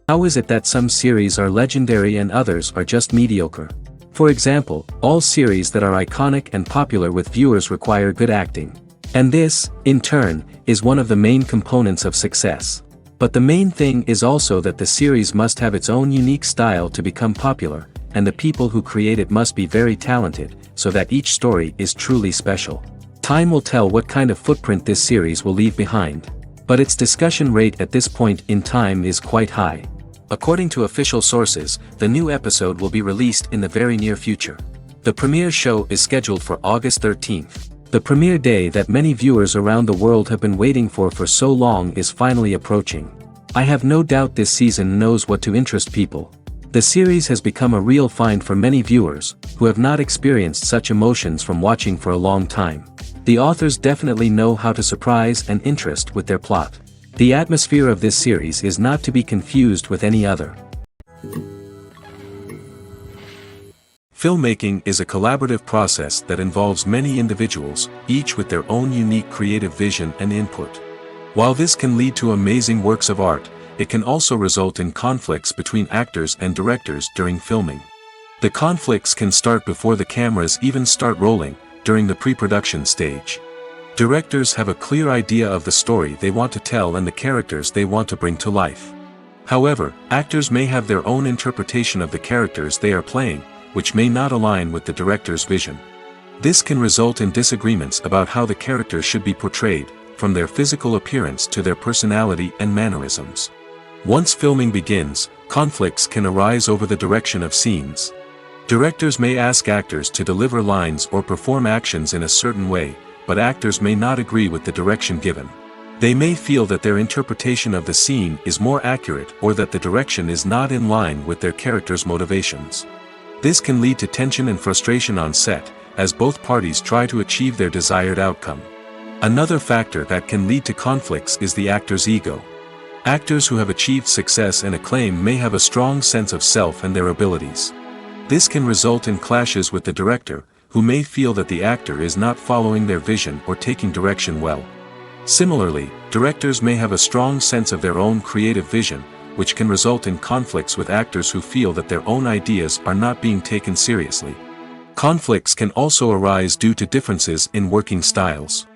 How is it that some series are legendary and others are just mediocre? For example, all series that are iconic and popular with viewers require good acting. And this, in turn, is one of the main components of success. But the main thing is also that the series must have its own unique style to become popular, and the people who create it must be very talented, so that each story is truly special. Time will tell what kind of footprint this series will leave behind. But its discussion rate at this point in time is quite high. According to official sources, the new episode will be released in the very near future. The premiere show is scheduled for August 13th. The premiere day that many viewers around the world have been waiting for so long is finally approaching. I have no doubt this season knows what to interest people. The series has become a real find for many viewers, who have not experienced such emotions from watching for a long time. The authors definitely know how to surprise and interest with their plot. The atmosphere of this series is not to be confused with any other. Filmmaking is a collaborative process that involves many individuals, each with their own unique creative vision and input. While this can lead to amazing works of art, it can also result in conflicts between actors and directors during filming. The conflicts can start before the cameras even start rolling, during the pre-production stage. Directors have a clear idea of the story they want to tell and the characters they want to bring to life. However, actors may have their own interpretation of the characters they are playing, which may not align with the director's vision. This can result in disagreements about how the characters should be portrayed, from their physical appearance to their personality and mannerisms. Once filming begins, conflicts can arise over the direction of scenes. Directors may ask actors to deliver lines or perform actions in a certain way, but actors may not agree with the direction given. They may feel that their interpretation of the scene is more accurate or that the direction is not in line with their character's motivations. This can lead to tension and frustration on set, as both parties try to achieve their desired outcome. Another factor that can lead to conflicts is the actor's ego. Actors who have achieved success and acclaim may have a strong sense of self and their abilities. This can result in clashes with the director, who may feel that the actor is not following their vision or taking direction well. Similarly, directors may have a strong sense of their own creative vision, which can result in conflicts with actors who feel that their own ideas are not being taken seriously. Conflicts can also arise due to differences in working styles.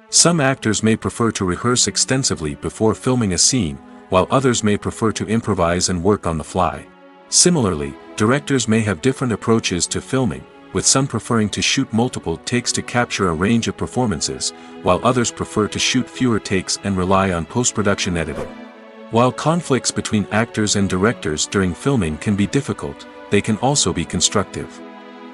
Some actors may prefer to rehearse extensively before filming a scene, while others may prefer to improvise and work on the fly. Similarly, directors may have different approaches to filming, with some preferring to shoot multiple takes to capture a range of performances, while others prefer to shoot fewer takes and rely on post-production editing. While conflicts between actors and directors during filming can be difficult, they can also be constructive.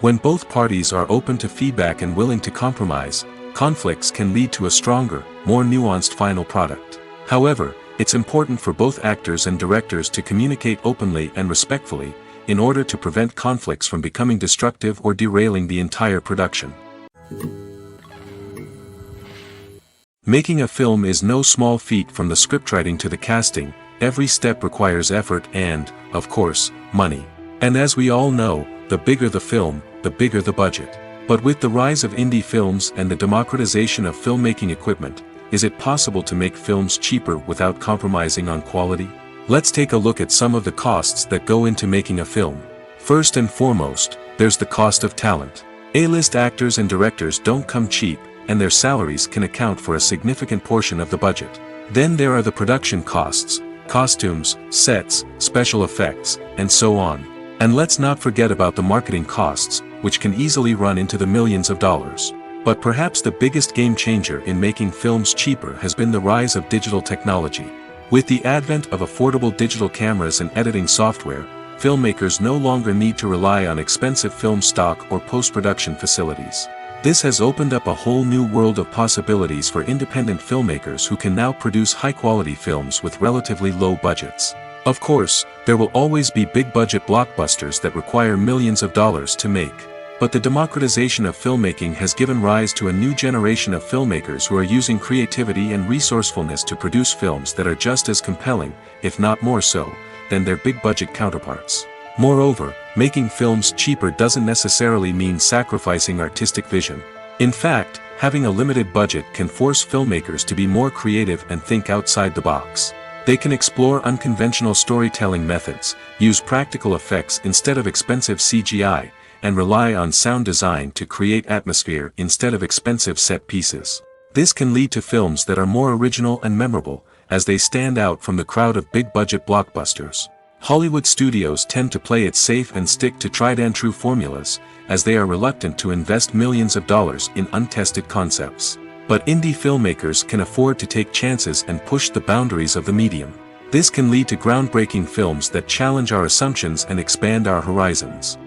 When both parties are open to feedback and willing to compromise, conflicts can lead to a stronger, more nuanced final product. However, it's important for both actors and directors to communicate openly and respectfully, in order to prevent conflicts from becoming destructive or derailing the entire production. Making a film is no small feat. From the scriptwriting to the casting, every step requires effort and, of course, money. And as we all know, the bigger the film, the bigger the budget. But with the rise of indie films and the democratization of filmmaking equipment, is it possible to make films cheaper without compromising on quality? Let's take a look at some of the costs that go into making a film. First and foremost, there's the cost of talent. A-list actors and directors don't come cheap, and their salaries can account for a significant portion of the budget. Then there are the production costs, costumes, sets, special effects, and so on. And let's not forget about the marketing costs, which can easily run into the millions of dollars. But perhaps the biggest game changer in making films cheaper has been the rise of digital technology. With the advent of affordable digital cameras and editing software, filmmakers no longer need to rely on expensive film stock or post-production facilities. This has opened up a whole new world of possibilities for independent filmmakers who can now produce high-quality films with relatively low budgets. Of course, there will always be big-budget blockbusters that require millions of dollars to make. But the democratization of filmmaking has given rise to a new generation of filmmakers who are using creativity and resourcefulness to produce films that are just as compelling, if not more so, than their big-budget counterparts. Moreover, making films cheaper doesn't necessarily mean sacrificing artistic vision. In fact, having a limited budget can force filmmakers to be more creative and think outside the box. They can explore unconventional storytelling methods, use practical effects instead of expensive CGI, and rely on sound design to create atmosphere instead of expensive set pieces. This can lead to films that are more original and memorable, as they stand out from the crowd of big-budget blockbusters. Hollywood studios tend to play it safe and stick to tried-and-true formulas, as they are reluctant to invest millions of dollars in untested concepts. But indie filmmakers can afford to take chances and push the boundaries of the medium. This can lead to groundbreaking films that challenge our assumptions and expand our horizons.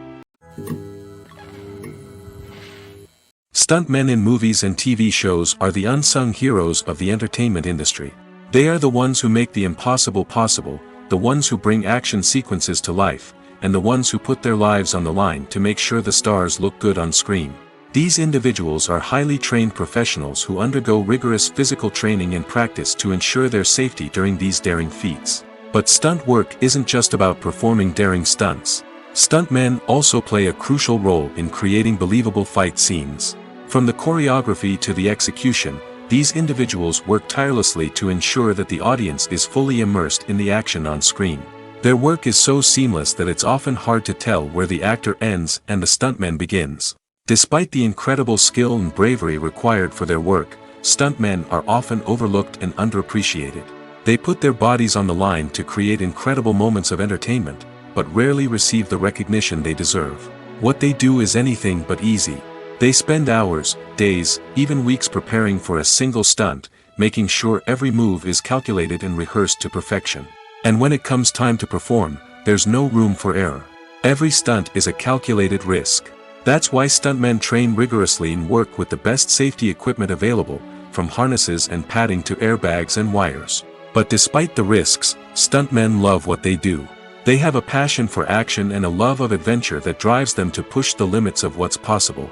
Stuntmen in movies and TV shows are the unsung heroes of the entertainment industry. They are the ones who make the impossible possible, the ones who bring action sequences to life, and the ones who put their lives on the line to make sure the stars look good on screen. These individuals are highly trained professionals who undergo rigorous physical training and practice to ensure their safety during these daring feats. But stunt work isn't just about performing daring stunts. Stuntmen also play a crucial role in creating believable fight scenes. From the choreography to the execution, these individuals work tirelessly to ensure that the audience is fully immersed in the action on screen. Their work is so seamless that it's often hard to tell where the actor ends and the stuntman begins. Despite the incredible skill and bravery required for their work, stuntmen are often overlooked and underappreciated. They put their bodies on the line to create incredible moments of entertainment, but rarely receive the recognition they deserve. What they do is anything but easy. They spend hours, days, even weeks preparing for a single stunt, making sure every move is calculated and rehearsed to perfection. And when it comes time to perform, there's no room for error. Every stunt is a calculated risk. That's why stuntmen train rigorously and work with the best safety equipment available, from harnesses and padding to airbags and wires. But despite the risks, stuntmen love what they do. They have a passion for action and a love of adventure that drives them to push the limits of what's possible.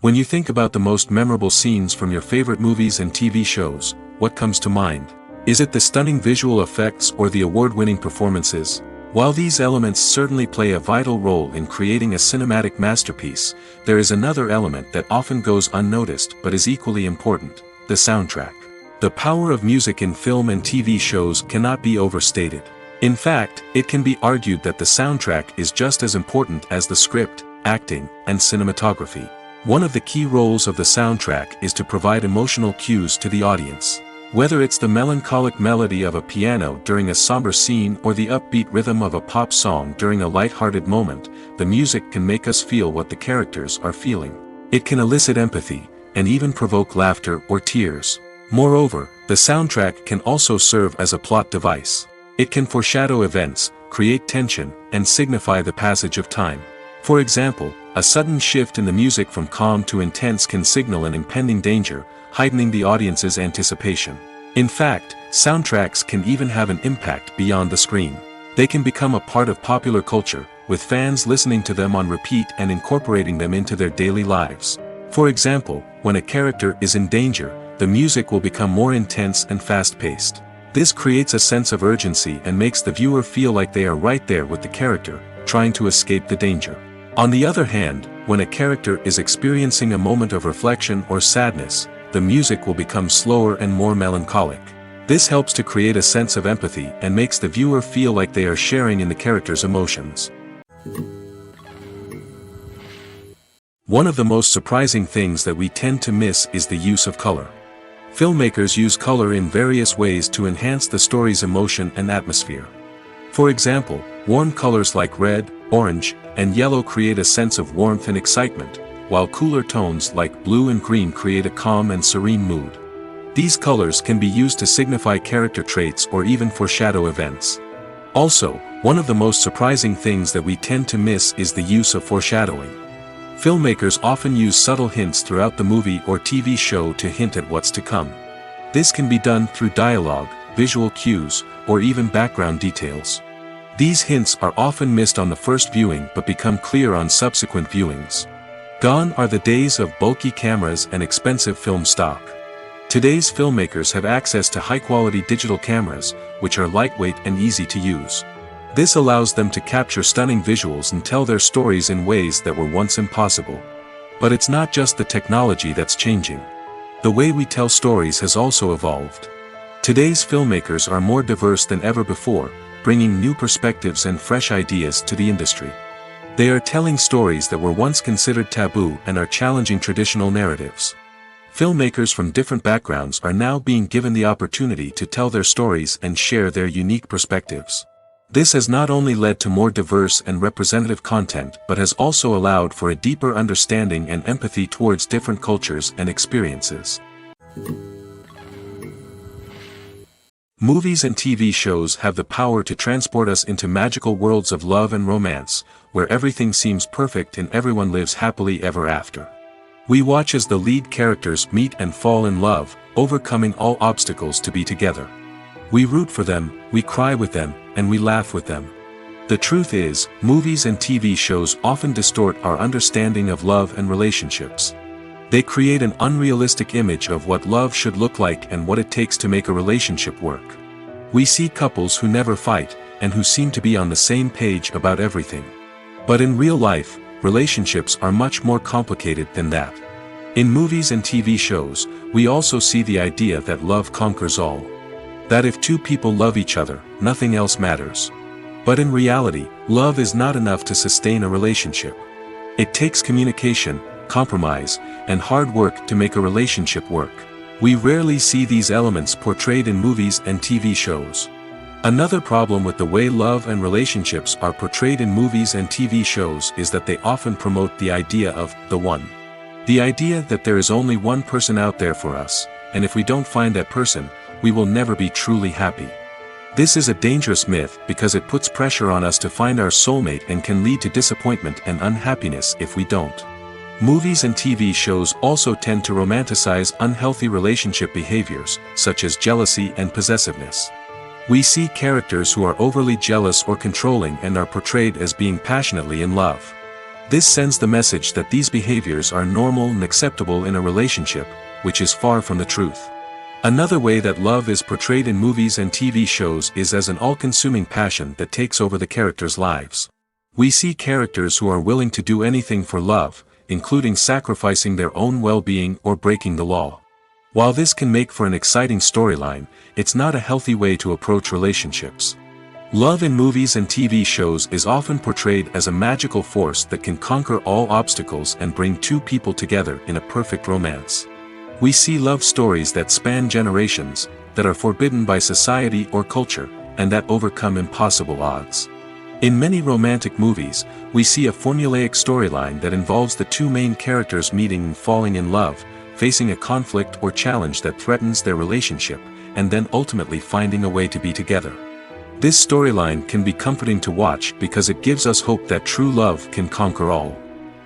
When you think about the most memorable scenes from your favorite movies and TV shows, what comes to mind? Is it the stunning visual effects or the award-winning performances? While these elements certainly play a vital role in creating a cinematic masterpiece, there is another element that often goes unnoticed but is equally important: the soundtrack. The power of music in film and TV shows cannot be overstated. In fact, it can be argued that the soundtrack is just as important as the script, acting, and cinematography. One of the key roles of the soundtrack is to provide emotional cues to the audience. Whether it's the melancholic melody of a piano during a somber scene or the upbeat rhythm of a pop song during a light-hearted moment, the music can make us feel what the characters are feeling. It can elicit empathy, and even provoke laughter or tears. Moreover, the soundtrack can also serve as a plot device. It can foreshadow events, create tension, and signify the passage of time. For example, a sudden shift in the music from calm to intense can signal an impending danger, heightening the audience's anticipation. In fact, soundtracks can even have an impact beyond the screen. They can become a part of popular culture, with fans listening to them on repeat and incorporating them into their daily lives. For example, when a character is in danger, the music will become more intense and fast-paced. This creates a sense of urgency and makes the viewer feel like they are right there with the character, trying to escape the danger. On the other hand, when a character is experiencing a moment of reflection or sadness, the music will become slower and more melancholic. This helps to create a sense of empathy and makes the viewer feel like they are sharing in the character's emotions. One of the most surprising things that we tend to miss is the use of color. Filmmakers use color in various ways to enhance the story's emotion and atmosphere. For example, warm colors like red, orange, and yellow create a sense of warmth and excitement, while cooler tones like blue and green create a calm and serene mood. These colors can be used to signify character traits or even foreshadow events. Also, one of the most surprising things that we tend to miss is the use of foreshadowing. Filmmakers often use subtle hints throughout the movie or TV show to hint at what's to come. This can be done through dialogue, visual cues, or even background details. These hints are often missed on the first viewing but become clear on subsequent viewings. Gone are the days of bulky cameras and expensive film stock. Today's filmmakers have access to high-quality digital cameras, which are lightweight and easy to use. This allows them to capture stunning visuals and tell their stories in ways that were once impossible. But it's not just the technology that's changing. The way we tell stories has also evolved. Today's filmmakers are more diverse than ever before, bringing new perspectives and fresh ideas to the industry. They are telling stories that were once considered taboo and are challenging traditional narratives. Filmmakers from different backgrounds are now being given the opportunity to tell their stories and share their unique perspectives. This has not only led to more diverse and representative content but has also allowed for a deeper understanding and empathy towards different cultures and experiences. Movies and TV shows have the power to transport us into magical worlds of love and romance, where everything seems perfect and everyone lives happily ever after. We watch as the lead characters meet and fall in love, overcoming all obstacles to be together. We root for them, we cry with them, and we laugh with them. The truth is, movies and TV shows often distort our understanding of love and relationships. They create an unrealistic image of what love should look like and what it takes to make a relationship work. We see couples who never fight, and who seem to be on the same page about everything. But in real life, relationships are much more complicated than that. In movies and TV shows, we also see the idea that love conquers all. That if two people love each other, nothing else matters. But in reality, love is not enough to sustain a relationship. It takes communication, compromise, and hard work to make a relationship work. We rarely see these elements portrayed in movies and TV shows. Another problem with the way love and relationships are portrayed in movies and TV shows is that they often promote the idea of the one. The idea that there is only one person out there for us, and if we don't find that person, we will never be truly happy. This is a dangerous myth because it puts pressure on us to find our soulmate and can lead to disappointment and unhappiness if we don't. Movies and TV shows also tend to romanticize unhealthy relationship behaviors, such as jealousy and possessiveness. We see characters who are overly jealous or controlling and are portrayed as being passionately in love. This sends the message that these behaviors are normal and acceptable in a relationship, which is far from the truth. Another way that love is portrayed in movies and TV shows is as an all-consuming passion that takes over the characters' lives. We see characters who are willing to do anything for love, including sacrificing their own well-being or breaking the law. While this can make for an exciting storyline, it's not a healthy way to approach relationships. Love in movies and TV shows is often portrayed as a magical force that can conquer all obstacles and bring two people together in a perfect romance. We see love stories that span generations, that are forbidden by society or culture, and that overcome impossible odds. In many romantic movies, we see a formulaic storyline that involves the two main characters meeting and falling in love, facing a conflict or challenge that threatens their relationship, and then ultimately finding a way to be together. This storyline can be comforting to watch because it gives us hope that true love can conquer all.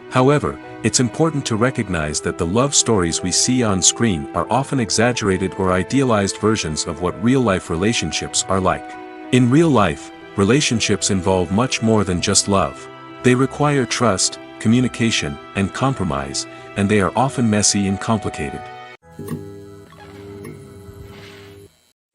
However, it's important to recognize that the love stories we see on screen are often exaggerated or idealized versions of what real-life relationships are like. In real life, relationships involve much more than just love. They require trust, communication, and compromise, and they are often messy and complicated.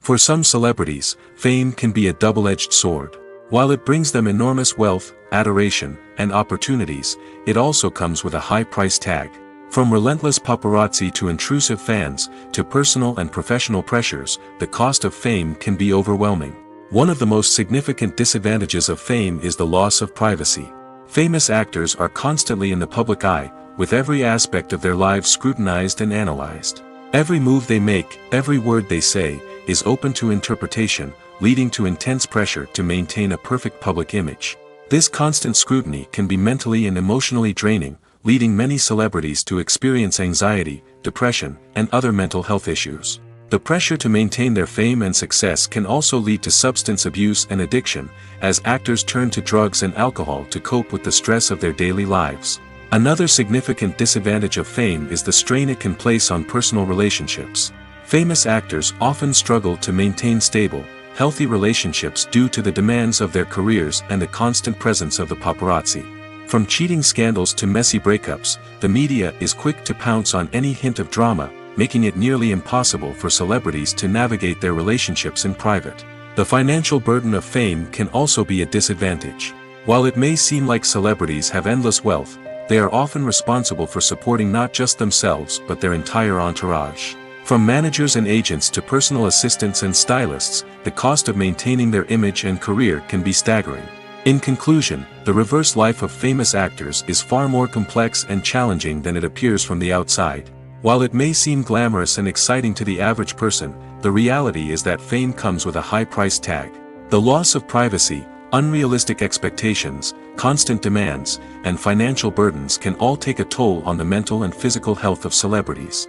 For some celebrities, fame can be a double-edged sword. While it brings them enormous wealth, adoration, and opportunities, it also comes with a high price tag. From relentless paparazzi to intrusive fans, to personal and professional pressures, the cost of fame can be overwhelming. One of the most significant disadvantages of fame is the loss of privacy. Famous actors are constantly in the public eye, with every aspect of their lives scrutinized and analyzed. Every move they make, every word they say, is open to interpretation, leading to intense pressure to maintain a perfect public image. This constant scrutiny can be mentally and emotionally draining, leading many celebrities to experience anxiety, depression, and other mental health issues. The pressure to maintain their fame and success can also lead to substance abuse and addiction, as actors turn to drugs and alcohol to cope with the stress of their daily lives. Another significant disadvantage of fame is the strain it can place on personal relationships. Famous actors often struggle to maintain stable, healthy relationships due to the demands of their careers and the constant presence of the paparazzi. From cheating scandals to messy breakups, the media is quick to pounce on any hint of drama, making it nearly impossible for celebrities to navigate their relationships in private. The financial burden of fame can also be a disadvantage. While it may seem like celebrities have endless wealth, they are often responsible for supporting not just themselves but their entire entourage. From managers and agents to personal assistants and stylists, the cost of maintaining their image and career can be staggering. In conclusion, the reverse life of famous actors is far more complex and challenging than it appears from the outside. While it may seem glamorous and exciting to the average person, the reality is that fame comes with a high price tag. The loss of privacy, unrealistic expectations, constant demands, and financial burdens can all take a toll on the mental and physical health of celebrities.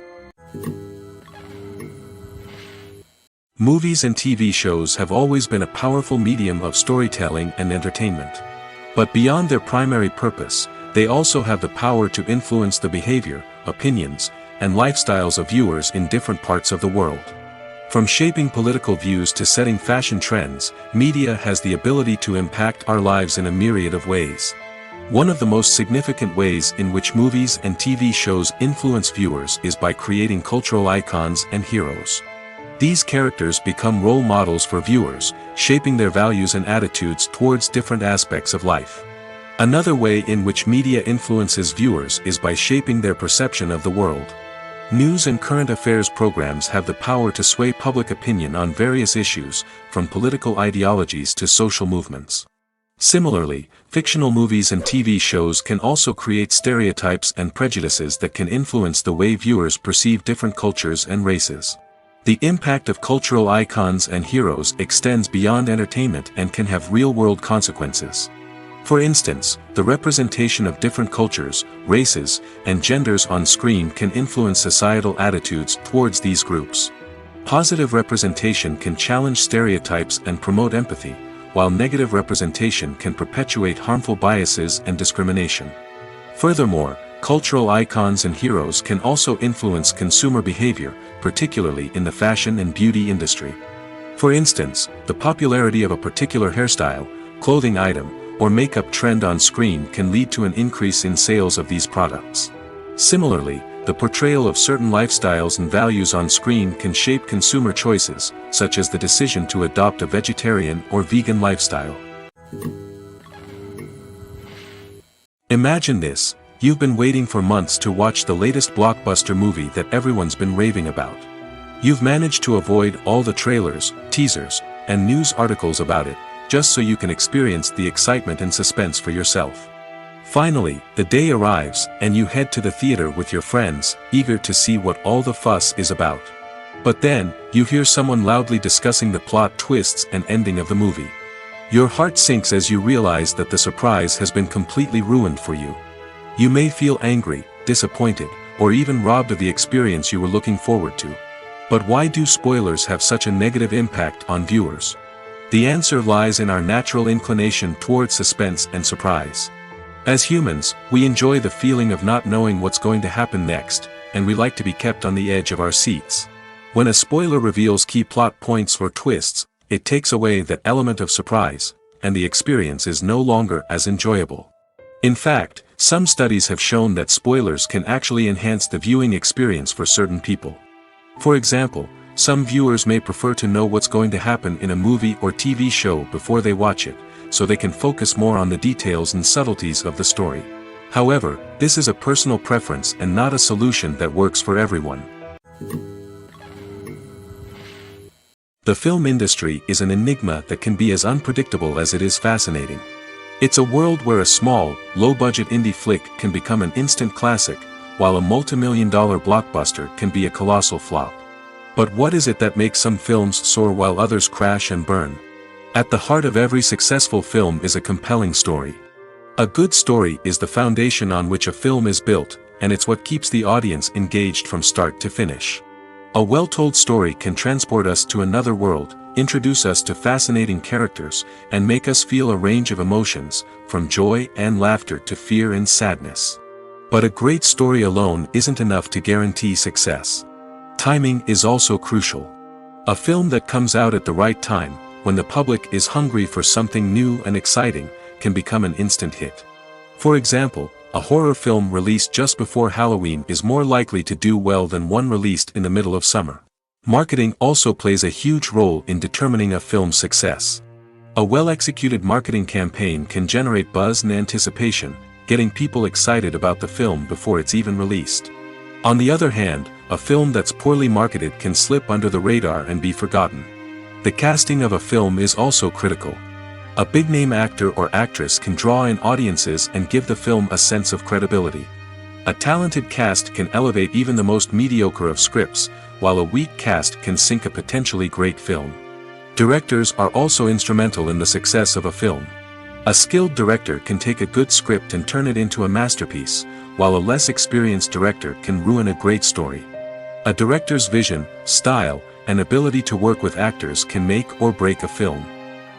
Movies and TV shows have always been a powerful medium of storytelling and entertainment. But beyond their primary purpose, they also have the power to influence the behavior, opinions, and lifestyles of viewers in different parts of the world. From shaping political views to setting fashion trends, media has the ability to impact our lives in a myriad of ways. One of the most significant ways in which movies and TV shows influence viewers is by creating cultural icons and heroes. These characters become role models for viewers, shaping their values and attitudes towards different aspects of life. Another way in which media influences viewers is by shaping their perception of the world. News and current affairs programs have the power to sway public opinion on various issues, from political ideologies to social movements. Similarly, fictional movies and TV shows can also create stereotypes and prejudices that can influence the way viewers perceive different cultures and races. The impact of cultural icons and heroes extends beyond entertainment and can have real-world consequences. For instance, the representation of different cultures, races, and genders on screen can influence societal attitudes towards these groups. Positive representation can challenge stereotypes and promote empathy, while negative representation can perpetuate harmful biases and discrimination. Furthermore, cultural icons and heroes can also influence consumer behavior, particularly in the fashion and beauty industry. For instance, the popularity of a particular hairstyle, clothing item, or makeup trend on screen can lead to an increase in sales of these products. Similarly, the portrayal of certain lifestyles and values on screen can shape consumer choices, such as the decision to adopt a vegetarian or vegan lifestyle. Imagine this. You've been waiting for months to watch the latest blockbuster movie that everyone's been raving about. You've managed to avoid all the trailers, teasers, and news articles about it, just so you can experience the excitement and suspense for yourself. Finally, the day arrives, and you head to the theater with your friends, eager to see what all the fuss is about. But then, you hear someone loudly discussing the plot twists and ending of the movie. Your heart sinks as you realize that the surprise has been completely ruined for you. You may feel angry, disappointed, or even robbed of the experience you were looking forward to. But why do spoilers have such a negative impact on viewers? The answer lies in our natural inclination towards suspense and surprise. As humans, we enjoy the feeling of not knowing what's going to happen next, and we like to be kept on the edge of our seats. When a spoiler reveals key plot points or twists, it takes away that element of surprise, and the experience is no longer as enjoyable. In fact, some studies have shown that spoilers can actually enhance the viewing experience for certain people. For example, some viewers may prefer to know what's going to happen in a movie or TV show before they watch it, so they can focus more on the details and subtleties of the story. However, this is a personal preference and not a solution that works for everyone. The film industry is an enigma that can be as unpredictable as it is fascinating. It's a world where a small, low-budget indie flick can become an instant classic, while a multi-million-dollar blockbuster can be a colossal flop. But what is it that makes some films soar while others crash and burn? At the heart of every successful film is a compelling story. A good story is the foundation on which a film is built, and it's what keeps the audience engaged from start to finish. A well-told story can transport us to another world, introduce us to fascinating characters, and make us feel a range of emotions, from joy and laughter to fear and sadness. But a great story alone isn't enough to guarantee success. Timing is also crucial. A film that comes out at the right time, when the public is hungry for something new and exciting, can become an instant hit. For example, a horror film released just before Halloween is more likely to do well than one released in the middle of summer. Marketing also plays a huge role in determining a film's success. A well-executed marketing campaign can generate buzz and anticipation, getting people excited about the film before it's even released. On the other hand, a film that's poorly marketed can slip under the radar and be forgotten. The casting of a film is also critical. A big-name actor or actress can draw in audiences and give the film a sense of credibility. A talented cast can elevate even the most mediocre of scripts, while a weak cast can sink a potentially great film. Directors are also instrumental in the success of a film. A skilled director can take a good script and turn it into a masterpiece, while a less experienced director can ruin a great story. A director's vision, style, and ability to work with actors can make or break a film.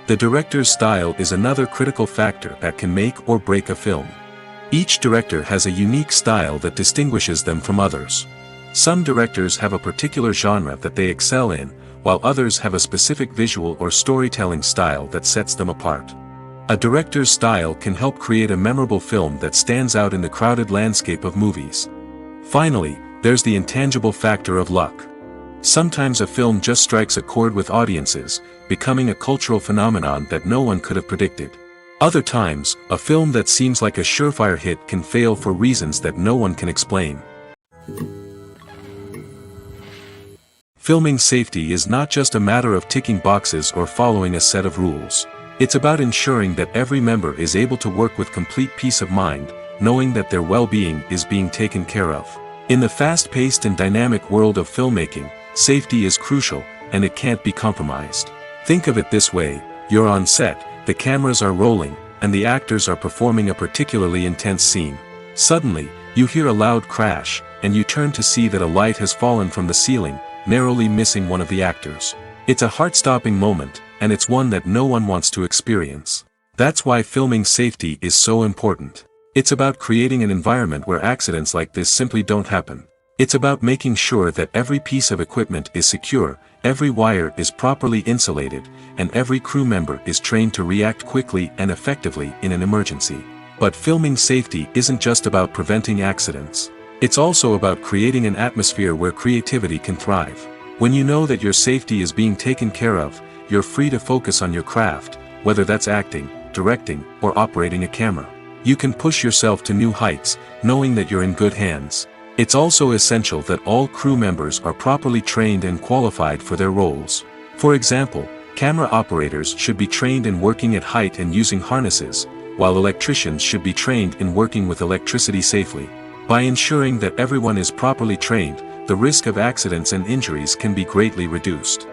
The director's style is another critical factor that can make or break a film. Each director has a unique style that distinguishes them from others. Some directors have a particular genre that they excel in, while others have a specific visual or storytelling style that sets them apart. A director's style can help create a memorable film that stands out in the crowded landscape of movies. Finally, there's the intangible factor of luck. Sometimes a film just strikes a chord with audiences, becoming a cultural phenomenon that no one could have predicted. Other times, a film that seems like a surefire hit can fail for reasons that no one can explain. Filming safety is not just a matter of ticking boxes or following a set of rules. It's about ensuring that every member is able to work with complete peace of mind, knowing that their well-being is being taken care of. In the fast-paced and dynamic world of filmmaking, safety is crucial, and it can't be compromised. Think of it this way: you're on set, the cameras are rolling, and the actors are performing a particularly intense scene. Suddenly, you hear a loud crash, and you turn to see that a light has fallen from the ceiling, narrowly missing one of the actors. It's a heart-stopping moment, and it's one that no one wants to experience. That's why filming safety is so important. It's about creating an environment where accidents like this simply don't happen. It's about making sure that every piece of equipment is secure, every wire is properly insulated, and every crew member is trained to react quickly and effectively in an emergency. But filming safety isn't just about preventing accidents. It's also about creating an atmosphere where creativity can thrive. When you know that your safety is being taken care of, you're free to focus on your craft, whether that's acting, directing, or operating a camera. You can push yourself to new heights, knowing that you're in good hands. It's also essential that all crew members are properly trained and qualified for their roles. For example, camera operators should be trained in working at height and using harnesses, while electricians should be trained in working with electricity safely. By ensuring that everyone is properly trained, the risk of accidents and injuries can be greatly reduced.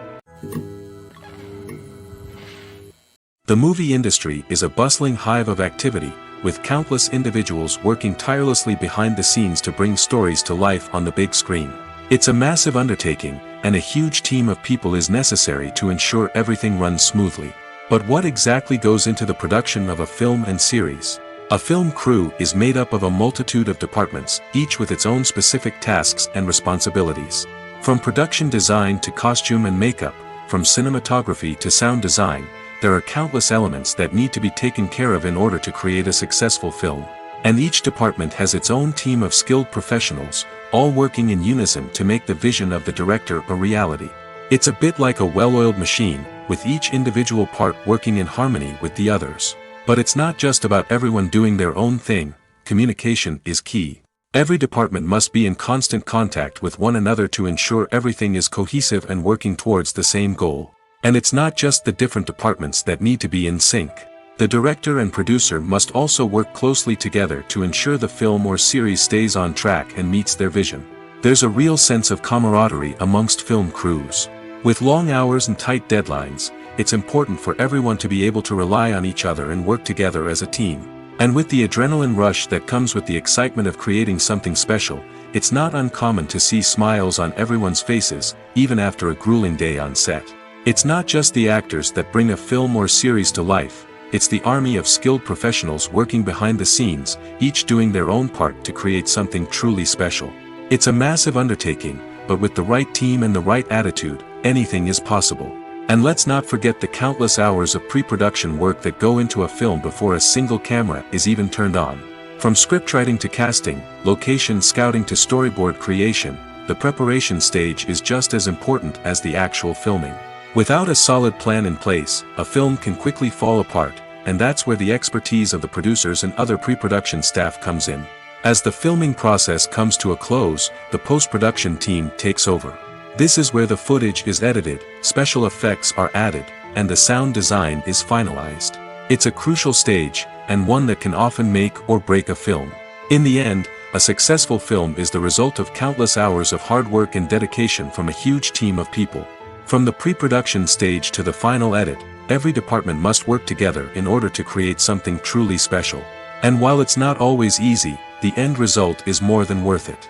The movie industry is a bustling hive of activity, with countless individuals working tirelessly behind the scenes to bring stories to life on the big screen. It's a massive undertaking, and a huge team of people is necessary to ensure everything runs smoothly. But what exactly goes into the production of a film and series? A film crew is made up of a multitude of departments, each with its own specific tasks and responsibilities. From production design to costume and makeup, from cinematography to sound design, there are countless elements that need to be taken care of in order to create a successful film. And each department has its own team of skilled professionals, all working in unison to make the vision of the director a reality. It's a bit like a well-oiled machine, with each individual part working in harmony with the others. But it's not just about everyone doing their own thing. Communication is key. Every department must be in constant contact with one another to ensure everything is cohesive and working towards the same goal. And it's not just the different departments that need to be in sync. The director and producer must also work closely together to ensure the film or series stays on track and meets their vision. There's a real sense of camaraderie amongst film crews. With long hours and tight deadlines, it's important for everyone to be able to rely on each other and work together as a team. And with the adrenaline rush that comes with the excitement of creating something special, it's not uncommon to see smiles on everyone's faces, even after a grueling day on set. It's not just the actors that bring a film or series to life, it's the army of skilled professionals working behind the scenes, each doing their own part to create something truly special. It's a massive undertaking, but with the right team and the right attitude, anything is possible. And let's not forget the countless hours of pre-production work that go into a film before a single camera is even turned on. From scriptwriting to casting, location scouting to storyboard creation, the preparation stage is just as important as the actual filming. Without a solid plan in place, a film can quickly fall apart, and that's where the expertise of the producers and other pre-production staff comes in. As the filming process comes to a close, the post-production team takes over. This is where the footage is edited, special effects are added, and the sound design is finalized. It's a crucial stage, and one that can often make or break a film. In the end, a successful film is the result of countless hours of hard work and dedication from a huge team of people. From the pre-production stage to the final edit, every department must work together in order to create something truly special. And while it's not always easy, the end result is more than worth it.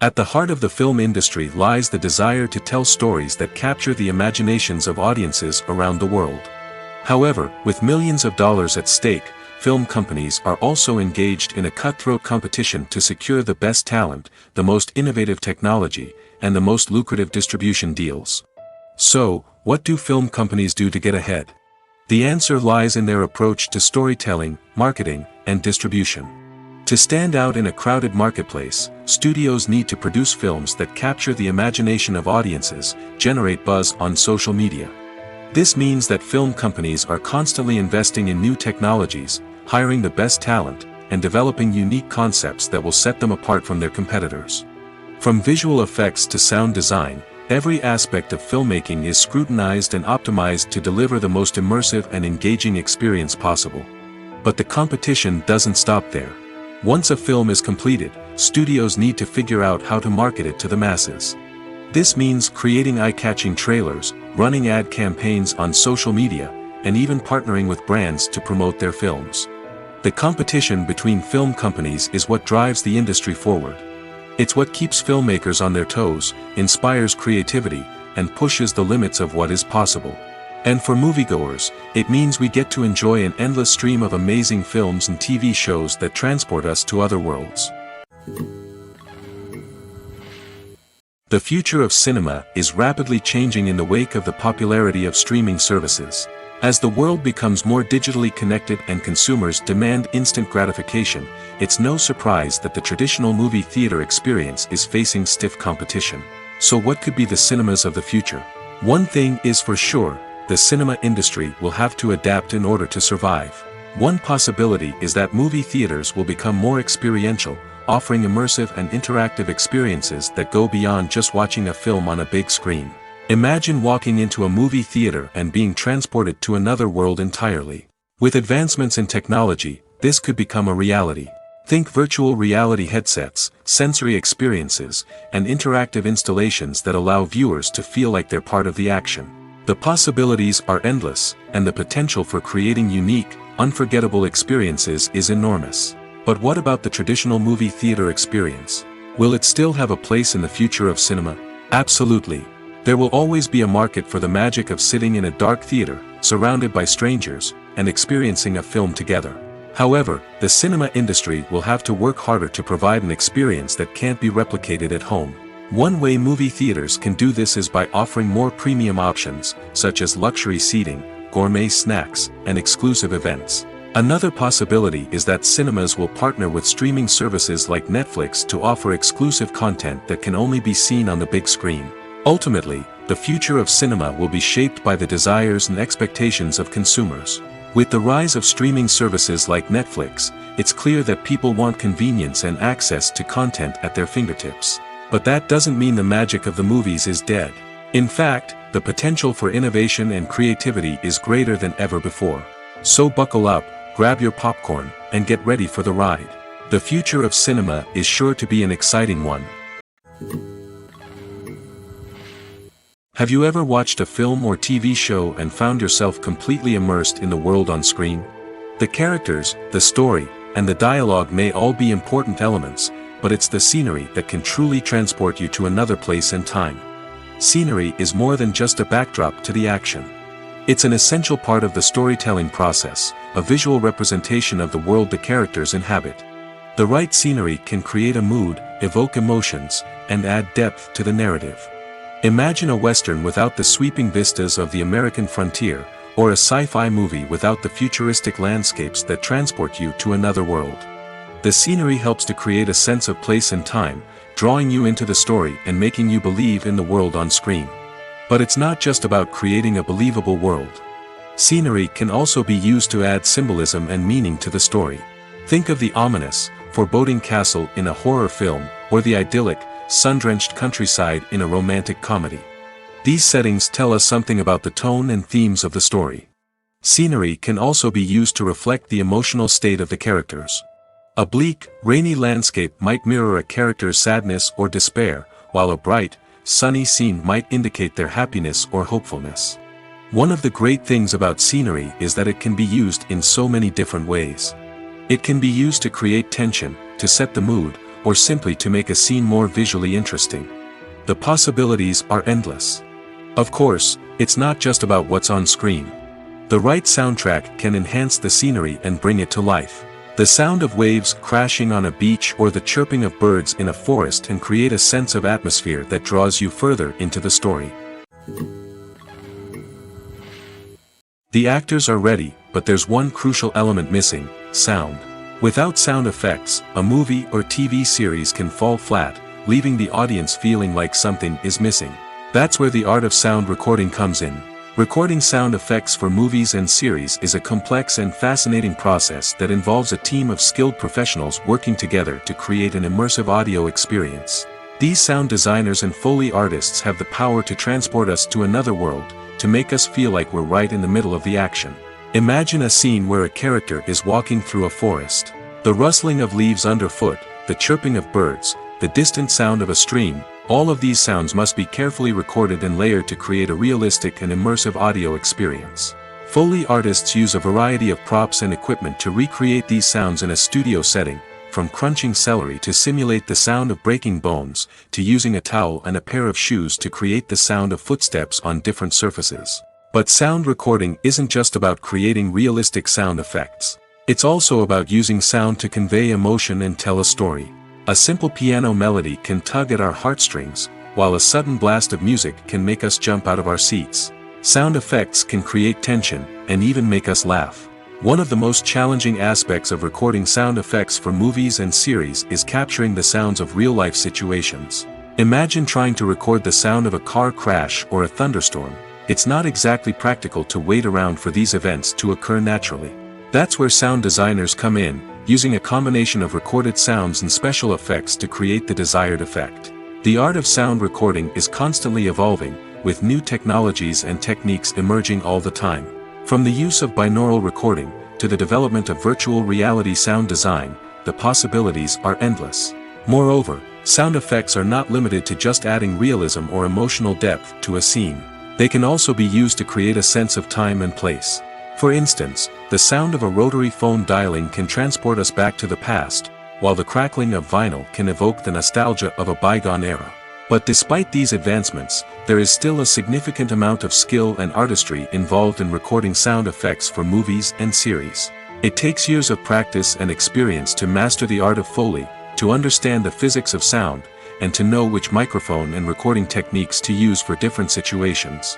At the heart of the film industry lies the desire to tell stories that capture the imaginations of audiences around the world. However, with millions of dollars at stake, film companies are also engaged in a cutthroat competition to secure the best talent, the most innovative technology, and the most lucrative distribution deals. So, what do film companies do to get ahead? The answer lies in their approach to storytelling, marketing, and distribution. To stand out in a crowded marketplace, studios need to produce films that capture the imagination of audiences, generate buzz on social media. This means that film companies are constantly investing in new technologies, hiring the best talent, and developing unique concepts that will set them apart from their competitors. From visual effects to sound design, every aspect of filmmaking is scrutinized and optimized to deliver the most immersive and engaging experience possible. But the competition doesn't stop there. Once a film is completed, studios need to figure out how to market it to the masses. This means creating eye-catching trailers, running ad campaigns on social media, and even partnering with brands to promote their films. The competition between film companies is what drives the industry forward. It's what keeps filmmakers on their toes, inspires creativity, and pushes the limits of what is possible. And for moviegoers, it means we get to enjoy an endless stream of amazing films and TV shows that transport us to other worlds. The future of cinema is rapidly changing in the wake of the popularity of streaming services. As the world becomes more digitally connected and consumers demand instant gratification, it's no surprise that the traditional movie theater experience is facing stiff competition. So what could be the cinemas of the future? One thing is for sure, the cinema industry will have to adapt in order to survive. One possibility is that movie theaters will become more experiential, offering immersive and interactive experiences that go beyond just watching a film on a big screen. Imagine walking into a movie theater and being transported to another world entirely. With advancements in technology, this could become a reality. Think virtual reality headsets, sensory experiences, and interactive installations that allow viewers to feel like they're part of the action. The possibilities are endless, and the potential for creating unique, unforgettable experiences is enormous. But what about the traditional movie theater experience? Will it still have a place in the future of cinema? Absolutely. There will always be a market for the magic of sitting in a dark theater, surrounded by strangers, and experiencing a film together. However, the cinema industry will have to work harder to provide an experience that can't be replicated at home. One way movie theaters can do this is by offering more premium options, such as luxury seating, gourmet snacks, and exclusive events. Another possibility is that cinemas will partner with streaming services like Netflix to offer exclusive content that can only be seen on the big screen. Ultimately, the future of cinema will be shaped by the desires and expectations of consumers. With the rise of streaming services like Netflix, it's clear that people want convenience and access to content at their fingertips. But that doesn't mean the magic of the movies is dead. In fact, the potential for innovation and creativity is greater than ever before. So buckle up, grab your popcorn, and get ready for the ride. The future of cinema is sure to be an exciting one. Have you ever watched a film or TV show and found yourself completely immersed in the world on screen? The characters, the story, and the dialogue may all be important elements, but it's the scenery that can truly transport you to another place and time. Scenery is more than just a backdrop to the action. It's an essential part of the storytelling process, a visual representation of the world the characters inhabit. The right scenery can create a mood, evoke emotions, and add depth to the narrative. Imagine a Western without the sweeping vistas of the American frontier, or a sci-fi movie without the futuristic landscapes that transport you to another world. The scenery helps to create a sense of place and time, drawing you into the story and making you believe in the world on screen. But it's not just about creating a believable world. Scenery can also be used to add symbolism and meaning to the story. Think of the ominous, foreboding castle in a horror film, or the idyllic, sun-drenched countryside in a romantic comedy. These settings tell us something about the tone and themes of the story. Scenery can also be used to reflect the emotional state of the characters. A bleak, rainy landscape might mirror a character's sadness or despair, while a bright, sunny scene might indicate their happiness or hopefulness. One of the great things about scenery is that it can be used in so many different ways. It can be used to create tension, to set the mood, or simply to make a scene more visually interesting. The possibilities are endless. Of course, it's not just about what's on screen. The right soundtrack can enhance the scenery and bring it to life. The sound of waves crashing on a beach or the chirping of birds in a forest can create a sense of atmosphere that draws you further into the story. The actors are ready, but there's one crucial element missing: sound. Without sound effects, a movie or TV series can fall flat, leaving the audience feeling like something is missing. That's where the art of sound recording comes in. Recording sound effects for movies and series is a complex and fascinating process that involves a team of skilled professionals working together to create an immersive audio experience. These sound designers and Foley artists have the power to transport us to another world, to make us feel like we're right in the middle of the action. Imagine a scene where a character is walking through a forest. The rustling of leaves underfoot, the chirping of birds, the distant sound of a stream, all of these sounds must be carefully recorded and layered to create a realistic and immersive audio experience. Foley artists use a variety of props and equipment to recreate these sounds in a studio setting, from crunching celery to simulate the sound of breaking bones, to using a towel and a pair of shoes to create the sound of footsteps on different surfaces. But sound recording isn't just about creating realistic sound effects. It's also about using sound to convey emotion and tell a story. A simple piano melody can tug at our heartstrings, while a sudden blast of music can make us jump out of our seats. Sound effects can create tension, and even make us laugh. One of the most challenging aspects of recording sound effects for movies and series is capturing the sounds of real-life situations. Imagine trying to record the sound of a car crash or a thunderstorm. It's not exactly practical to wait around for these events to occur naturally. That's where sound designers come in, using a combination of recorded sounds and special effects to create the desired effect. The art of sound recording is constantly evolving, with new technologies and techniques emerging all the time. From the use of binaural recording, to the development of virtual reality sound design, the possibilities are endless. Moreover, sound effects are not limited to just adding realism or emotional depth to a scene. They can also be used to create a sense of time and place. For instance, the sound of a rotary phone dialing can transport us back to the past, while the crackling of vinyl can evoke the nostalgia of a bygone era. But despite these advancements, there is still a significant amount of skill and artistry involved in recording sound effects for movies and series. It takes years of practice and experience to master the art of Foley, to understand the physics of sound, and to know which microphone and recording techniques to use for different situations.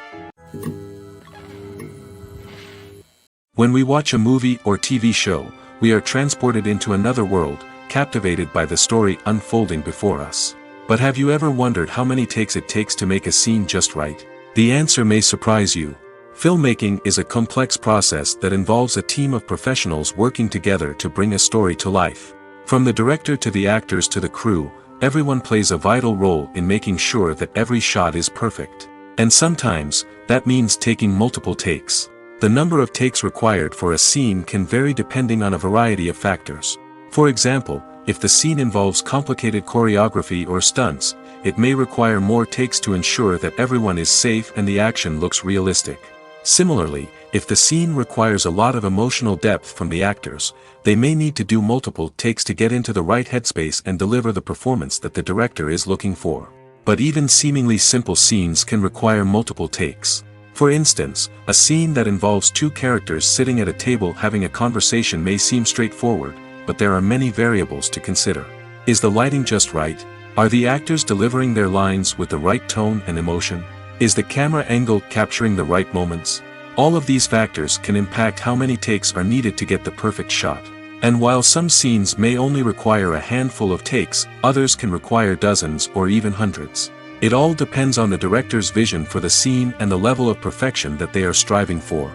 When we watch a movie or TV show, we are transported into another world, captivated by the story unfolding before us. But have you ever wondered how many takes it takes to make a scene just right? The answer may surprise you. Filmmaking is a complex process that involves a team of professionals working together to bring a story to life. From the director to the actors to the crew, everyone plays a vital role in making sure that every shot is perfect. And sometimes, that means taking multiple takes. The number of takes required for a scene can vary depending on a variety of factors. For example, if the scene involves complicated choreography or stunts, it may require more takes to ensure that everyone is safe and the action looks realistic. Similarly, if the scene requires a lot of emotional depth from the actors, they may need to do multiple takes to get into the right headspace and deliver the performance that the director is looking for. But even seemingly simple scenes can require multiple takes. For instance, a scene that involves two characters sitting at a table having a conversation may seem straightforward, but there are many variables to consider. Is the lighting just right? Are the actors delivering their lines with the right tone and emotion? Is the camera angle capturing the right moments? All of these factors can impact how many takes are needed to get the perfect shot. And while some scenes may only require a handful of takes, others can require dozens or even hundreds. It all depends on the director's vision for the scene and the level of perfection that they are striving for.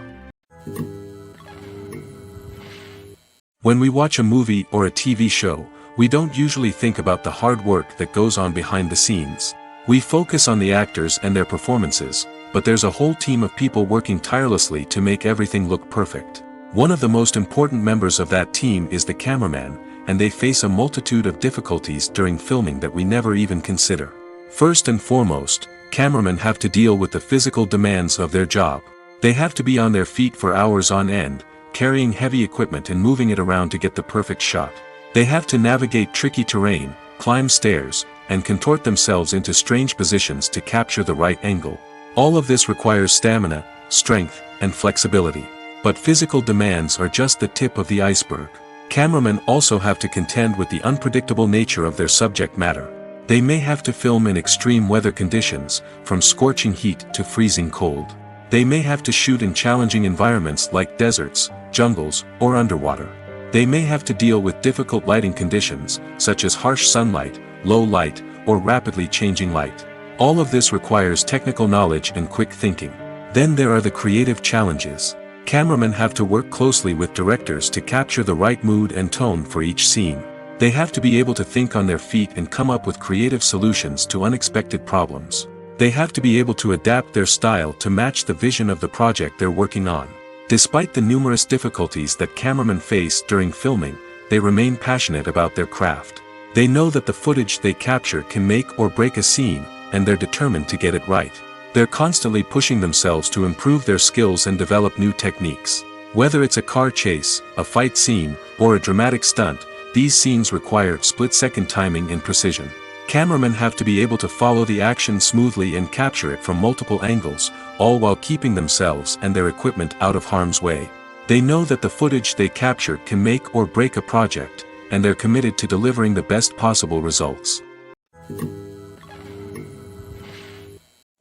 When we watch a movie or a TV show, we don't usually think about the hard work that goes on behind the scenes. We focus on the actors and their performances, but there's a whole team of people working tirelessly to make everything look perfect. One of the most important members of that team is the cameraman, and they face a multitude of difficulties during filming that we never even consider. First and foremost, cameramen have to deal with the physical demands of their job. They have to be on their feet for hours on end, carrying heavy equipment and moving it around to get the perfect shot. They have to navigate tricky terrain, climb stairs, and contort themselves into strange positions to capture the right angle. All of this requires stamina, strength, and flexibility. But physical demands are just the tip of the iceberg. Cameramen also have to contend with the unpredictable nature of their subject matter. They may have to film in extreme weather conditions, from scorching heat to freezing cold. They may have to shoot in challenging environments like deserts, jungles, or underwater. They may have to deal with difficult lighting conditions, such as harsh sunlight, low light, or rapidly changing light. All of this requires technical knowledge and quick thinking. Then there are the creative challenges. Cameramen have to work closely with directors to capture the right mood and tone for each scene. They have to be able to think on their feet and come up with creative solutions to unexpected problems. They have to be able to adapt their style to match the vision of the project they're working on. Despite the numerous difficulties that cameramen face during filming, they remain passionate about their craft. They know that the footage they capture can make or break a scene, and they're determined to get it right. They're constantly pushing themselves to improve their skills and develop new techniques. Whether it's a car chase, a fight scene, or a dramatic stunt, these scenes require split-second timing and precision. Cameramen have to be able to follow the action smoothly and capture it from multiple angles, all while keeping themselves and their equipment out of harm's way. They know that the footage they capture can make or break a project, and they're committed to delivering the best possible results.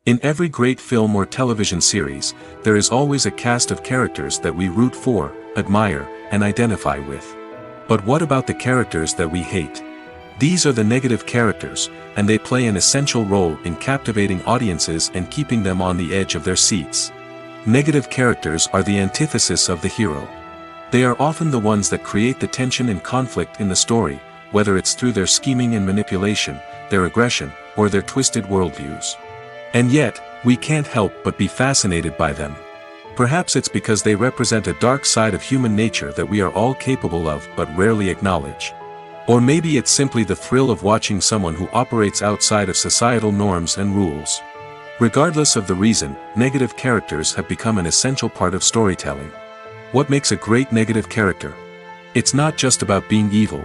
In every great film or television series, there is always a cast of characters that we root for, admire, and identify with. But what about the characters that we hate? These are the negative characters, and they play an essential role in captivating audiences and keeping them on the edge of their seats. Negative characters are the antithesis of the hero. They are often the ones that create the tension and conflict in the story, whether it's through their scheming and manipulation, their aggression, or their twisted worldviews. And yet, we can't help but be fascinated by them. Perhaps it's because they represent a dark side of human nature that we are all capable of but rarely acknowledge. Or maybe it's simply the thrill of watching someone who operates outside of societal norms and rules. Regardless of the reason, negative characters have become an essential part of storytelling. What makes a great negative character? It's not just about being evil.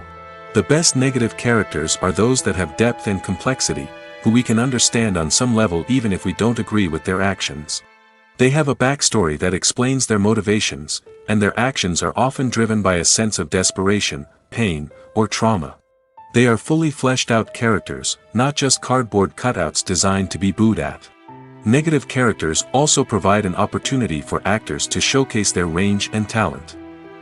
The best negative characters are those that have depth and complexity, who we can understand on some level even if we don't agree with their actions. They have a backstory that explains their motivations, and their actions are often driven by a sense of desperation, pain, or trauma. They are fully fleshed out characters, not just cardboard cutouts designed to be booed at. Negative characters also provide an opportunity for actors to showcase their range and talent.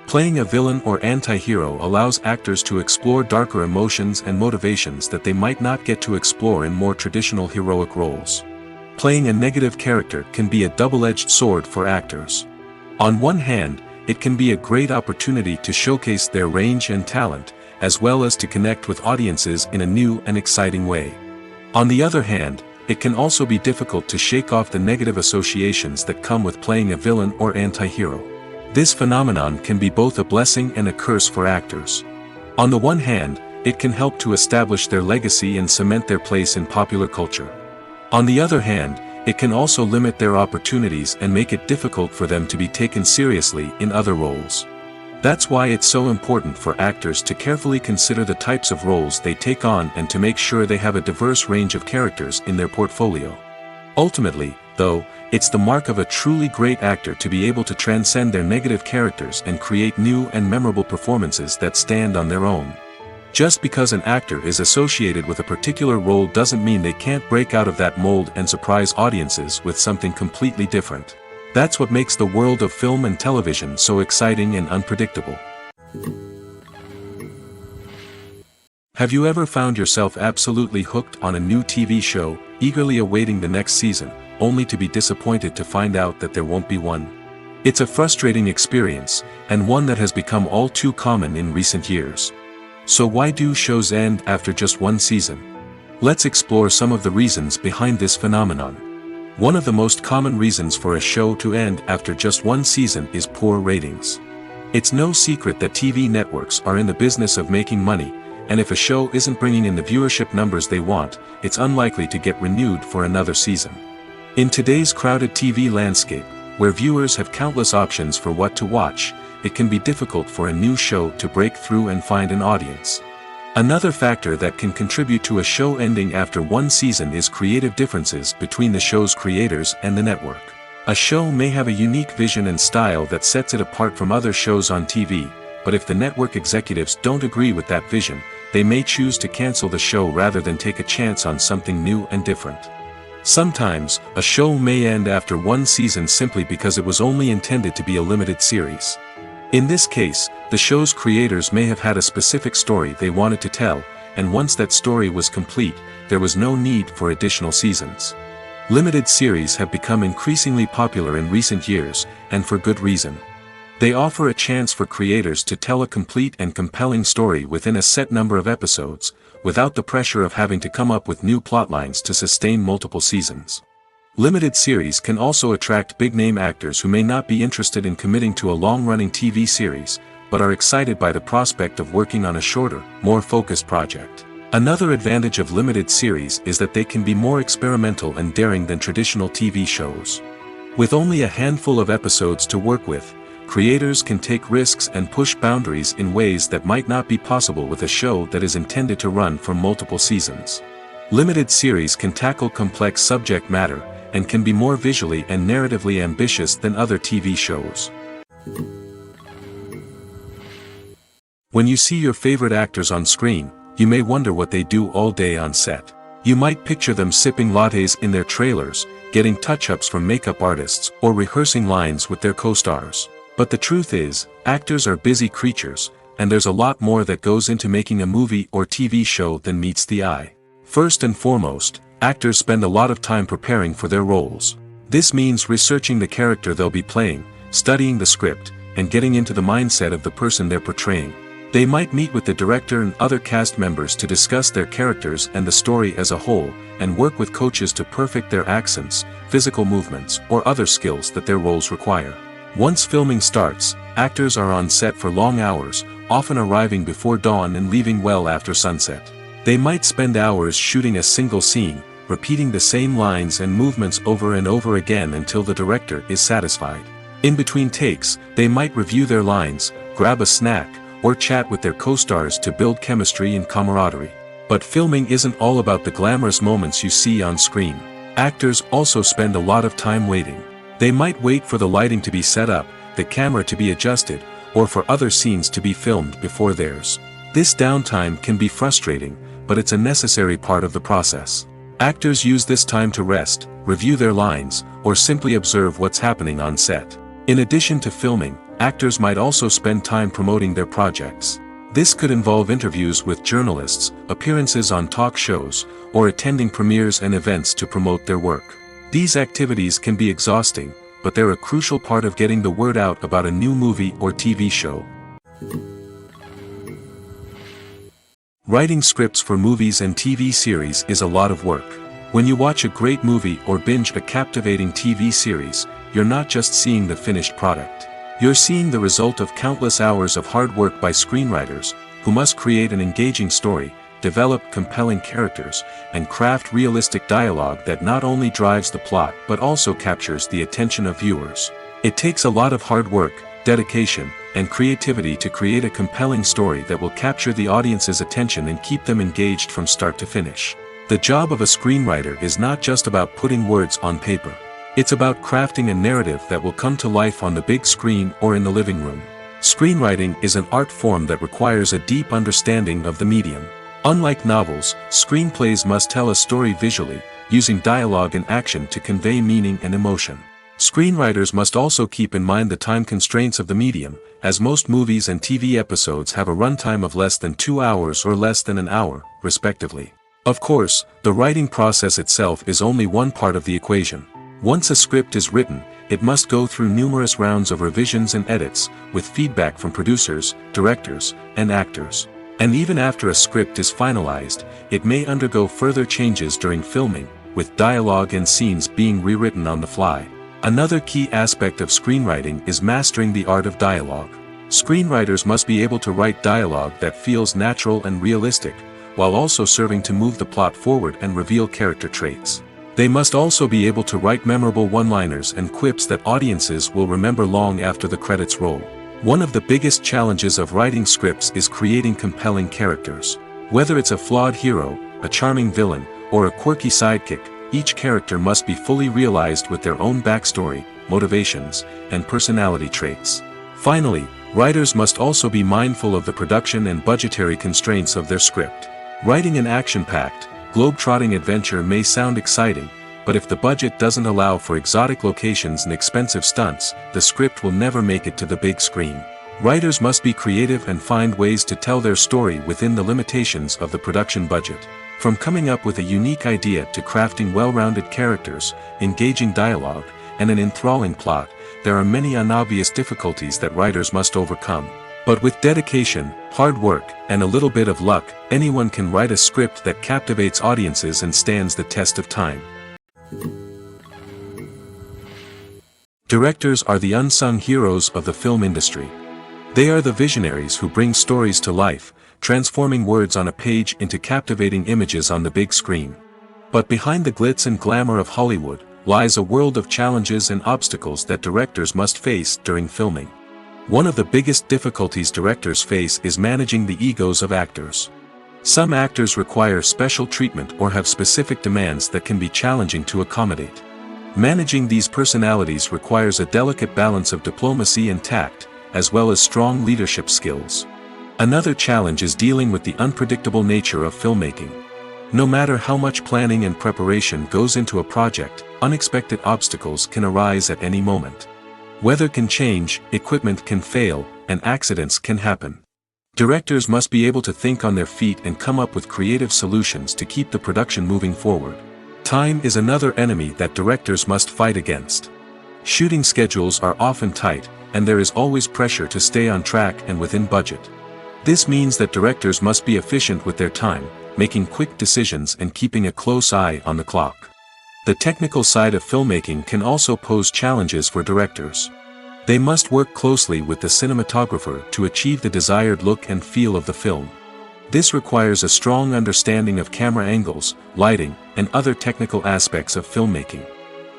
Playing a villain or anti-hero allows actors to explore darker emotions and motivations that they might not get to explore in more traditional heroic roles. Playing a negative character can be a double-edged sword for actors. On one hand, it can be a great opportunity to showcase their range and talent, as well as to connect with audiences in a new and exciting way. On the other hand, it can also be difficult to shake off the negative associations that come with playing a villain or anti-hero. This phenomenon can be both a blessing and a curse for actors. On the one hand, it can help to establish their legacy and cement their place in popular culture. On the other hand, it can also limit their opportunities and make it difficult for them to be taken seriously in other roles. That's why it's so important for actors to carefully consider the types of roles they take on and to make sure they have a diverse range of characters in their portfolio. Ultimately, though, it's the mark of a truly great actor to be able to transcend their negative characters and create new and memorable performances that stand on their own. Just because an actor is associated with a particular role doesn't mean they can't break out of that mold and surprise audiences with something completely different. That's what makes the world of film and television so exciting and unpredictable. Have you ever found yourself absolutely hooked on a new TV show, eagerly awaiting the next season, only to be disappointed to find out that there won't be one? It's a frustrating experience, and one that has become all too common in recent years. So why do shows end after just one season? Let's explore some of the reasons behind this phenomenon. One of the most common reasons for a show to end after just one season is poor ratings. It's no secret that TV networks are in the business of making money, and if a show isn't bringing in the viewership numbers they want, it's unlikely to get renewed for another season. In today's crowded TV landscape, where viewers have countless options for what to watch, it can be difficult for a new show to break through and find an audience. Another factor that can contribute to a show ending after one season is creative differences between the show's creators and the network. A show may have a unique vision and style that sets it apart from other shows on TV, but if the network executives don't agree with that vision, they may choose to cancel the show rather than take a chance on something new and different. Sometimes, a show may end after one season simply because it was only intended to be a limited series. In this case, the show's creators may have had a specific story they wanted to tell, and once that story was complete, there was no need for additional seasons. Limited series have become increasingly popular in recent years, and for good reason. They offer a chance for creators to tell a complete and compelling story within a set number of episodes, without the pressure of having to come up with new plotlines to sustain multiple seasons. Limited series can also attract big-name actors who may not be interested in committing to a long-running TV series, but are excited by the prospect of working on a shorter, more focused project. Another advantage of limited series is that they can be more experimental and daring than traditional TV shows. With only a handful of episodes to work with, creators can take risks and push boundaries in ways that might not be possible with a show that is intended to run for multiple seasons. Limited series can tackle complex subject matter, and can be more visually and narratively ambitious than other TV shows. When you see your favorite actors on screen, you may wonder what they do all day on set. You might picture them sipping lattes in their trailers, getting touch-ups from makeup artists, or rehearsing lines with their co-stars. But the truth is, actors are busy creatures, and there's a lot more that goes into making a movie or TV show than meets the eye. First and foremost, actors spend a lot of time preparing for their roles. This means researching the character they'll be playing, studying the script, and getting into the mindset of the person they're portraying. They might meet with the director and other cast members to discuss their characters and the story as a whole, and work with coaches to perfect their accents, physical movements, or other skills that their roles require. Once filming starts, actors are on set for long hours, often arriving before dawn and leaving well after sunset. They might spend hours shooting a single scene, repeating the same lines and movements over and over again until the director is satisfied. In between takes, they might review their lines, grab a snack, or chat with their co-stars to build chemistry and camaraderie. But filming isn't all about the glamorous moments you see on screen. Actors also spend a lot of time waiting. They might wait for the lighting to be set up, the camera to be adjusted, or for other scenes to be filmed before theirs. This downtime can be frustrating, but it's a necessary part of the process. Actors use this time to rest, review their lines, or simply observe what's happening on set. In addition to filming, actors might also spend time promoting their projects. This could involve interviews with journalists, appearances on talk shows, or attending premieres and events to promote their work. These activities can be exhausting, but they're a crucial part of getting the word out about a new movie or TV show. Writing scripts for movies and TV series is a lot of work. When you watch a great movie or binge a captivating TV series, you're not just seeing the finished product. You're seeing the result of countless hours of hard work by screenwriters, who must create an engaging story, develop compelling characters, and craft realistic dialogue that not only drives the plot but also captures the attention of viewers. It takes a lot of hard work, dedication, and creativity to create a compelling story that will capture the audience's attention and keep them engaged from start to finish. The job of a screenwriter is not just about putting words on paper. It's about crafting a narrative that will come to life on the big screen or in the living room. Screenwriting is an art form that requires a deep understanding of the medium. Unlike novels, screenplays must tell a story visually, using dialogue and action to convey meaning and emotion. Screenwriters must also keep in mind the time constraints of the medium, as most movies and TV episodes have a runtime of less than 2 hours or less than an hour, respectively. Of course, the writing process itself is only one part of the equation. Once a script is written, it must go through numerous rounds of revisions and edits, with feedback from producers, directors, and actors. And even after a script is finalized, it may undergo further changes during filming, with dialogue and scenes being rewritten on the fly. Another key aspect of screenwriting is mastering the art of dialogue. Screenwriters must be able to write dialogue that feels natural and realistic, while also serving to move the plot forward and reveal character traits. They must also be able to write memorable one-liners and quips that audiences will remember long after the credits roll. One of the biggest challenges of writing scripts is creating compelling characters. Whether it's a flawed hero, a charming villain, or a quirky sidekick, each character must be fully realized with their own backstory, motivations, and personality traits. Finally, writers must also be mindful of the production and budgetary constraints of their script. Writing an action-packed, globe-trotting adventure may sound exciting, but if the budget doesn't allow for exotic locations and expensive stunts, the script will never make it to the big screen. Writers must be creative and find ways to tell their story within the limitations of the production budget. From coming up with a unique idea to crafting well-rounded characters, engaging dialogue, and an enthralling plot, there are many unobvious difficulties that writers must overcome. But with dedication, hard work, and a little bit of luck, anyone can write a script that captivates audiences and stands the test of time. Directors are the unsung heroes of the film industry. They are the visionaries who bring stories to life, transforming words on a page into captivating images on the big screen. But behind the glitz and glamour of Hollywood, lies a world of challenges and obstacles that directors must face during filming. One of the biggest difficulties directors face is managing the egos of actors. Some actors require special treatment or have specific demands that can be challenging to accommodate. Managing these personalities requires a delicate balance of diplomacy and tact, as well as strong leadership skills. Another challenge is dealing with the unpredictable nature of filmmaking. No matter how much planning and preparation goes into a project, unexpected obstacles can arise at any moment. Weather can change, equipment can fail, and accidents can happen. Directors must be able to think on their feet and come up with creative solutions to keep the production moving forward. Time is another enemy that directors must fight against. Shooting schedules are often tight, and there is always pressure to stay on track and within budget. This means that directors must be efficient with their time, making quick decisions and keeping a close eye on the clock. The technical side of filmmaking can also pose challenges for directors. They must work closely with the cinematographer to achieve the desired look and feel of the film. This requires a strong understanding of camera angles, lighting, and other technical aspects of filmmaking.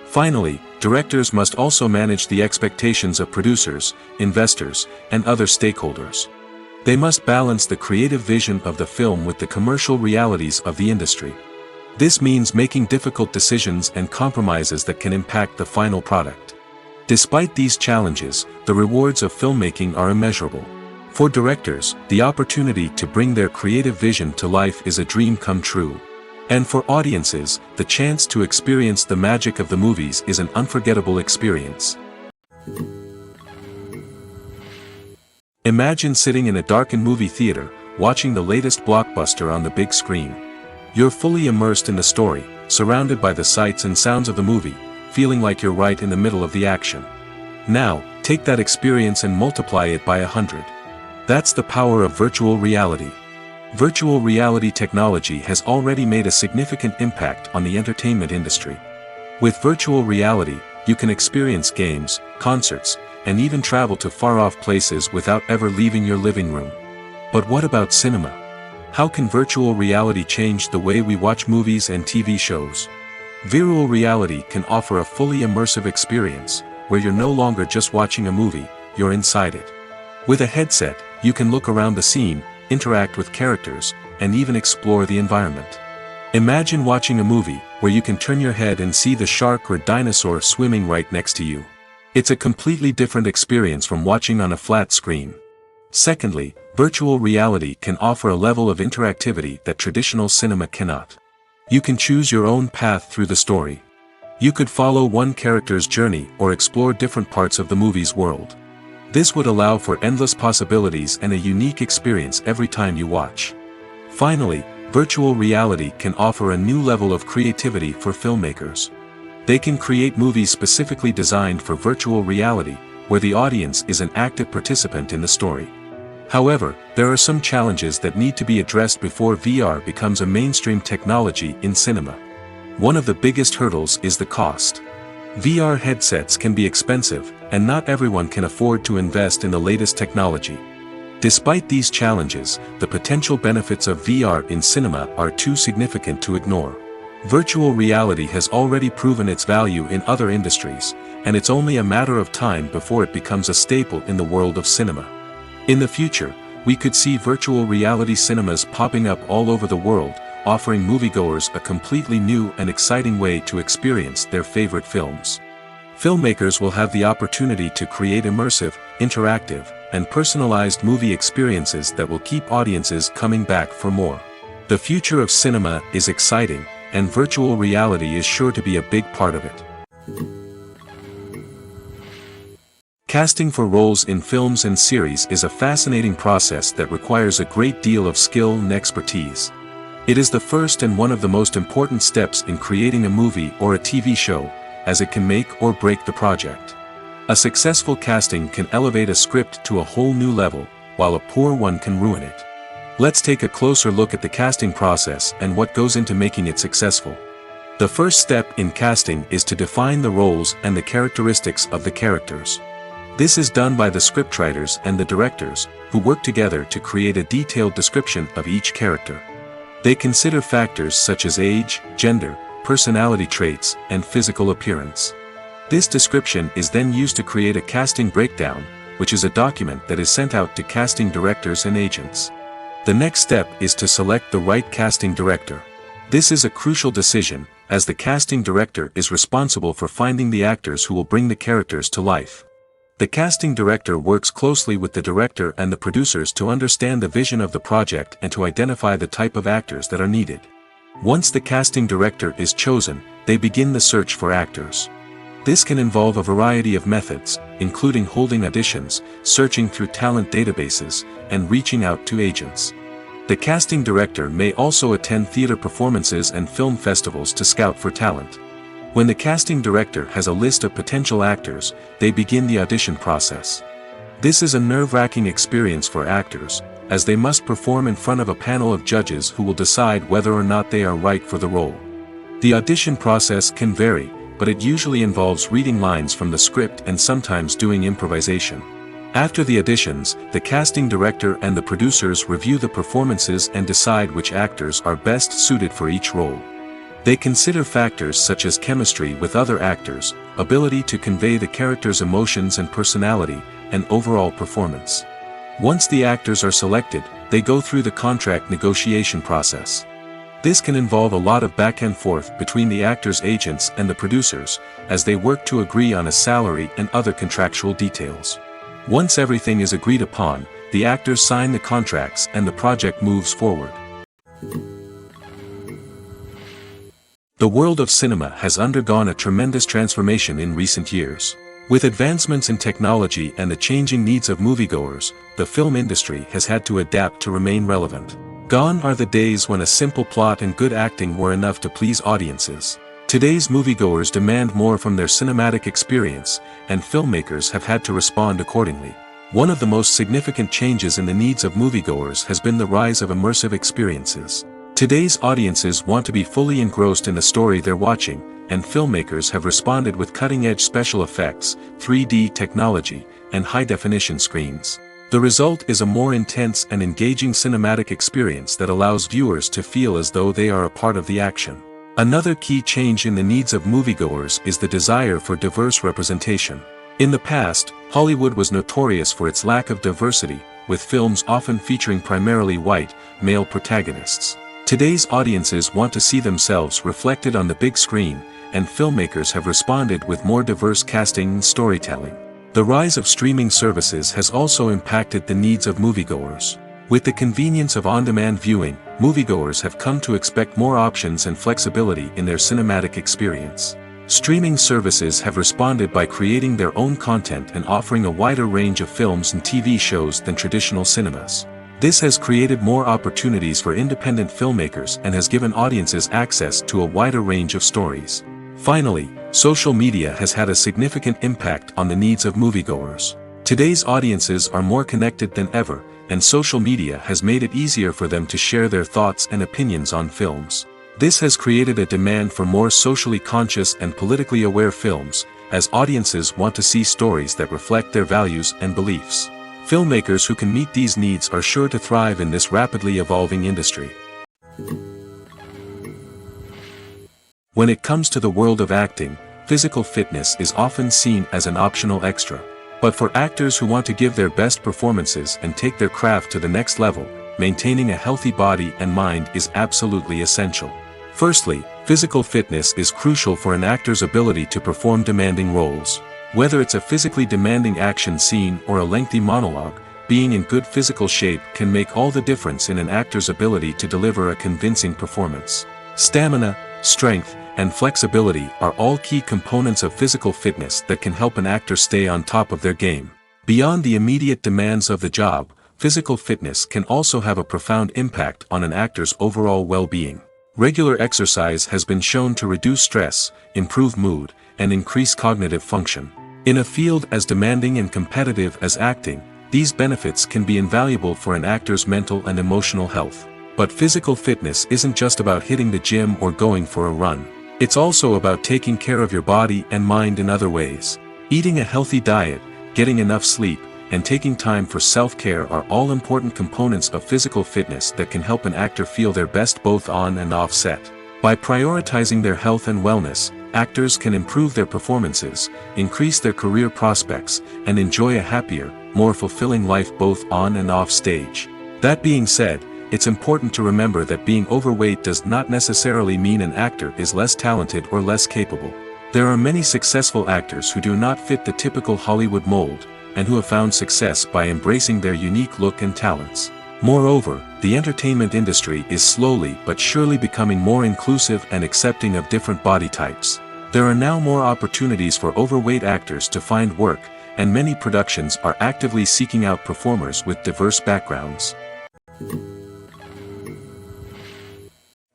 Finally, directors must also manage the expectations of producers, investors, and other stakeholders. They must balance the creative vision of the film with the commercial realities of the industry. This means making difficult decisions and compromises that can impact the final product. Despite these challenges, the rewards of filmmaking are immeasurable. For directors, the opportunity to bring their creative vision to life is a dream come true. And for audiences, the chance to experience the magic of the movies is an unforgettable experience. Imagine sitting in a darkened movie theater, watching the latest blockbuster on the big screen. You're fully immersed in the story, surrounded by the sights and sounds of the movie, feeling like you're right in the middle of the action. Now, take that experience and multiply it by 100. That's the power of virtual reality. Virtual reality technology has already made a significant impact on the entertainment industry. With virtual reality, you can experience games, concerts, and even travel to far-off places without ever leaving your living room. But what about cinema? How can virtual reality change the way we watch movies and TV shows? Virtual reality can offer a fully immersive experience, where you're no longer just watching a movie, you're inside it. With a headset, you can look around the scene, interact with characters, and even explore the environment. Imagine watching a movie, where you can turn your head and see the shark or dinosaur swimming right next to you. It's a completely different experience from watching on a flat screen. Secondly, virtual reality can offer a level of interactivity that traditional cinema cannot. You can choose your own path through the story. You could follow one character's journey or explore different parts of the movie's world. This would allow for endless possibilities and a unique experience every time you watch. Finally, virtual reality can offer a new level of creativity for filmmakers. They can create movies specifically designed for virtual reality, where the audience is an active participant in the story. However, there are some challenges that need to be addressed before VR becomes a mainstream technology in cinema. One of the biggest hurdles is the cost. VR headsets can be expensive, and not everyone can afford to invest in the latest technology. Despite these challenges, the potential benefits of VR in cinema are too significant to ignore. Virtual reality has already proven its value in other industries, and it's only a matter of time before it becomes a staple in the world of cinema. In the future, we could see virtual reality cinemas popping up all over the world, offering moviegoers a completely new and exciting way to experience their favorite films. Filmmakers will have the opportunity to create immersive, interactive, and personalized movie experiences that will keep audiences coming back for more. The future of cinema is exciting, and virtual reality is sure to be a big part of it. Casting for roles in films and series is a fascinating process that requires a great deal of skill and expertise. It is the first and one of the most important steps in creating a movie or a TV show, as it can make or break the project. A successful casting can elevate a script to a whole new level, while a poor one can ruin it. Let's take a closer look at the casting process and what goes into making it successful. The first step in casting is to define the roles and the characteristics of the characters. This is done by the scriptwriters and the directors, who work together to create a detailed description of each character. They consider factors such as age, gender, personality traits, and physical appearance. This description is then used to create a casting breakdown, which is a document that is sent out to casting directors and agents. The next step is to select the right casting director. This is a crucial decision, as the casting director is responsible for finding the actors who will bring the characters to life. The casting director works closely with the director and the producers to understand the vision of the project and to identify the type of actors that are needed. Once the casting director is chosen, they begin the search for actors. This can involve a variety of methods, including holding auditions, searching through talent databases, and reaching out to agents. The casting director may also attend theater performances and film festivals to scout for talent. When the casting director has a list of potential actors, they begin the audition process. This is a nerve-wracking experience for actors, as they must perform in front of a panel of judges who will decide whether or not they are right for the role. The audition process can vary, but it usually involves reading lines from the script and sometimes doing improvisation. After the auditions, the casting director and the producers review the performances and decide which actors are best suited for each role. They consider factors such as chemistry with other actors, ability to convey the character's emotions and personality, and overall performance. Once the actors are selected, they go through the contract negotiation process. This can involve a lot of back and forth between the actors' agents and the producers, as they work to agree on a salary and other contractual details. Once everything is agreed upon, the actors sign the contracts and the project moves forward. The world of cinema has undergone a tremendous transformation in recent years. With advancements in technology and the changing needs of moviegoers, the film industry has had to adapt to remain relevant. Gone are the days when a simple plot and good acting were enough to please audiences. Today's moviegoers demand more from their cinematic experience, and filmmakers have had to respond accordingly. One of the most significant changes in the needs of moviegoers has been the rise of immersive experiences. Today's audiences want to be fully engrossed in the story they're watching, and filmmakers have responded with cutting-edge special effects, 3D technology, and high-definition screens. The result is a more intense and engaging cinematic experience that allows viewers to feel as though they are a part of the action. Another key change in the needs of moviegoers is the desire for diverse representation. In the past, Hollywood was notorious for its lack of diversity, with films often featuring primarily white, male protagonists. Today's audiences want to see themselves reflected on the big screen, and filmmakers have responded with more diverse casting and storytelling. The rise of streaming services has also impacted the needs of moviegoers. With the convenience of on-demand viewing, moviegoers have come to expect more options and flexibility in their cinematic experience. Streaming services have responded by creating their own content and offering a wider range of films and TV shows than traditional cinemas. This has created more opportunities for independent filmmakers and has given audiences access to a wider range of stories. Finally, social media has had a significant impact on the needs of moviegoers. Today's audiences are more connected than ever, and social media has made it easier for them to share their thoughts and opinions on films. This has created a demand for more socially conscious and politically aware films, as audiences want to see stories that reflect their values and beliefs. Filmmakers who can meet these needs are sure to thrive in this rapidly evolving industry. When it comes to the world of acting, physical fitness is often seen as an optional extra. But for actors who want to give their best performances and take their craft to the next level, maintaining a healthy body and mind is absolutely essential. Firstly, physical fitness is crucial for an actor's ability to perform demanding roles. Whether it's a physically demanding action scene or a lengthy monologue, being in good physical shape can make all the difference in an actor's ability to deliver a convincing performance. Stamina, strength, and flexibility are all key components of physical fitness that can help an actor stay on top of their game. Beyond the immediate demands of the job, physical fitness can also have a profound impact on an actor's overall well-being. Regular exercise has been shown to reduce stress, improve mood, and increase cognitive function. In a field as demanding and competitive as acting, these benefits can be invaluable for an actor's mental and emotional health. But physical fitness isn't just about hitting the gym or going for a run. It's also about taking care of your body and mind in other ways. Eating a healthy diet, getting enough sleep, and taking time for self-care are all important components of physical fitness that can help an actor feel their best both on and off set. By prioritizing their health and wellness, actors can improve their performances, increase their career prospects, and enjoy a happier, more fulfilling life both on and off stage. That being said, it's important to remember that being overweight does not necessarily mean an actor is less talented or less capable. There are many successful actors who do not fit the typical Hollywood mold, and who have found success by embracing their unique look and talents. Moreover, the entertainment industry is slowly but surely becoming more inclusive and accepting of different body types. There are now more opportunities for overweight actors to find work, and many productions are actively seeking out performers with diverse backgrounds.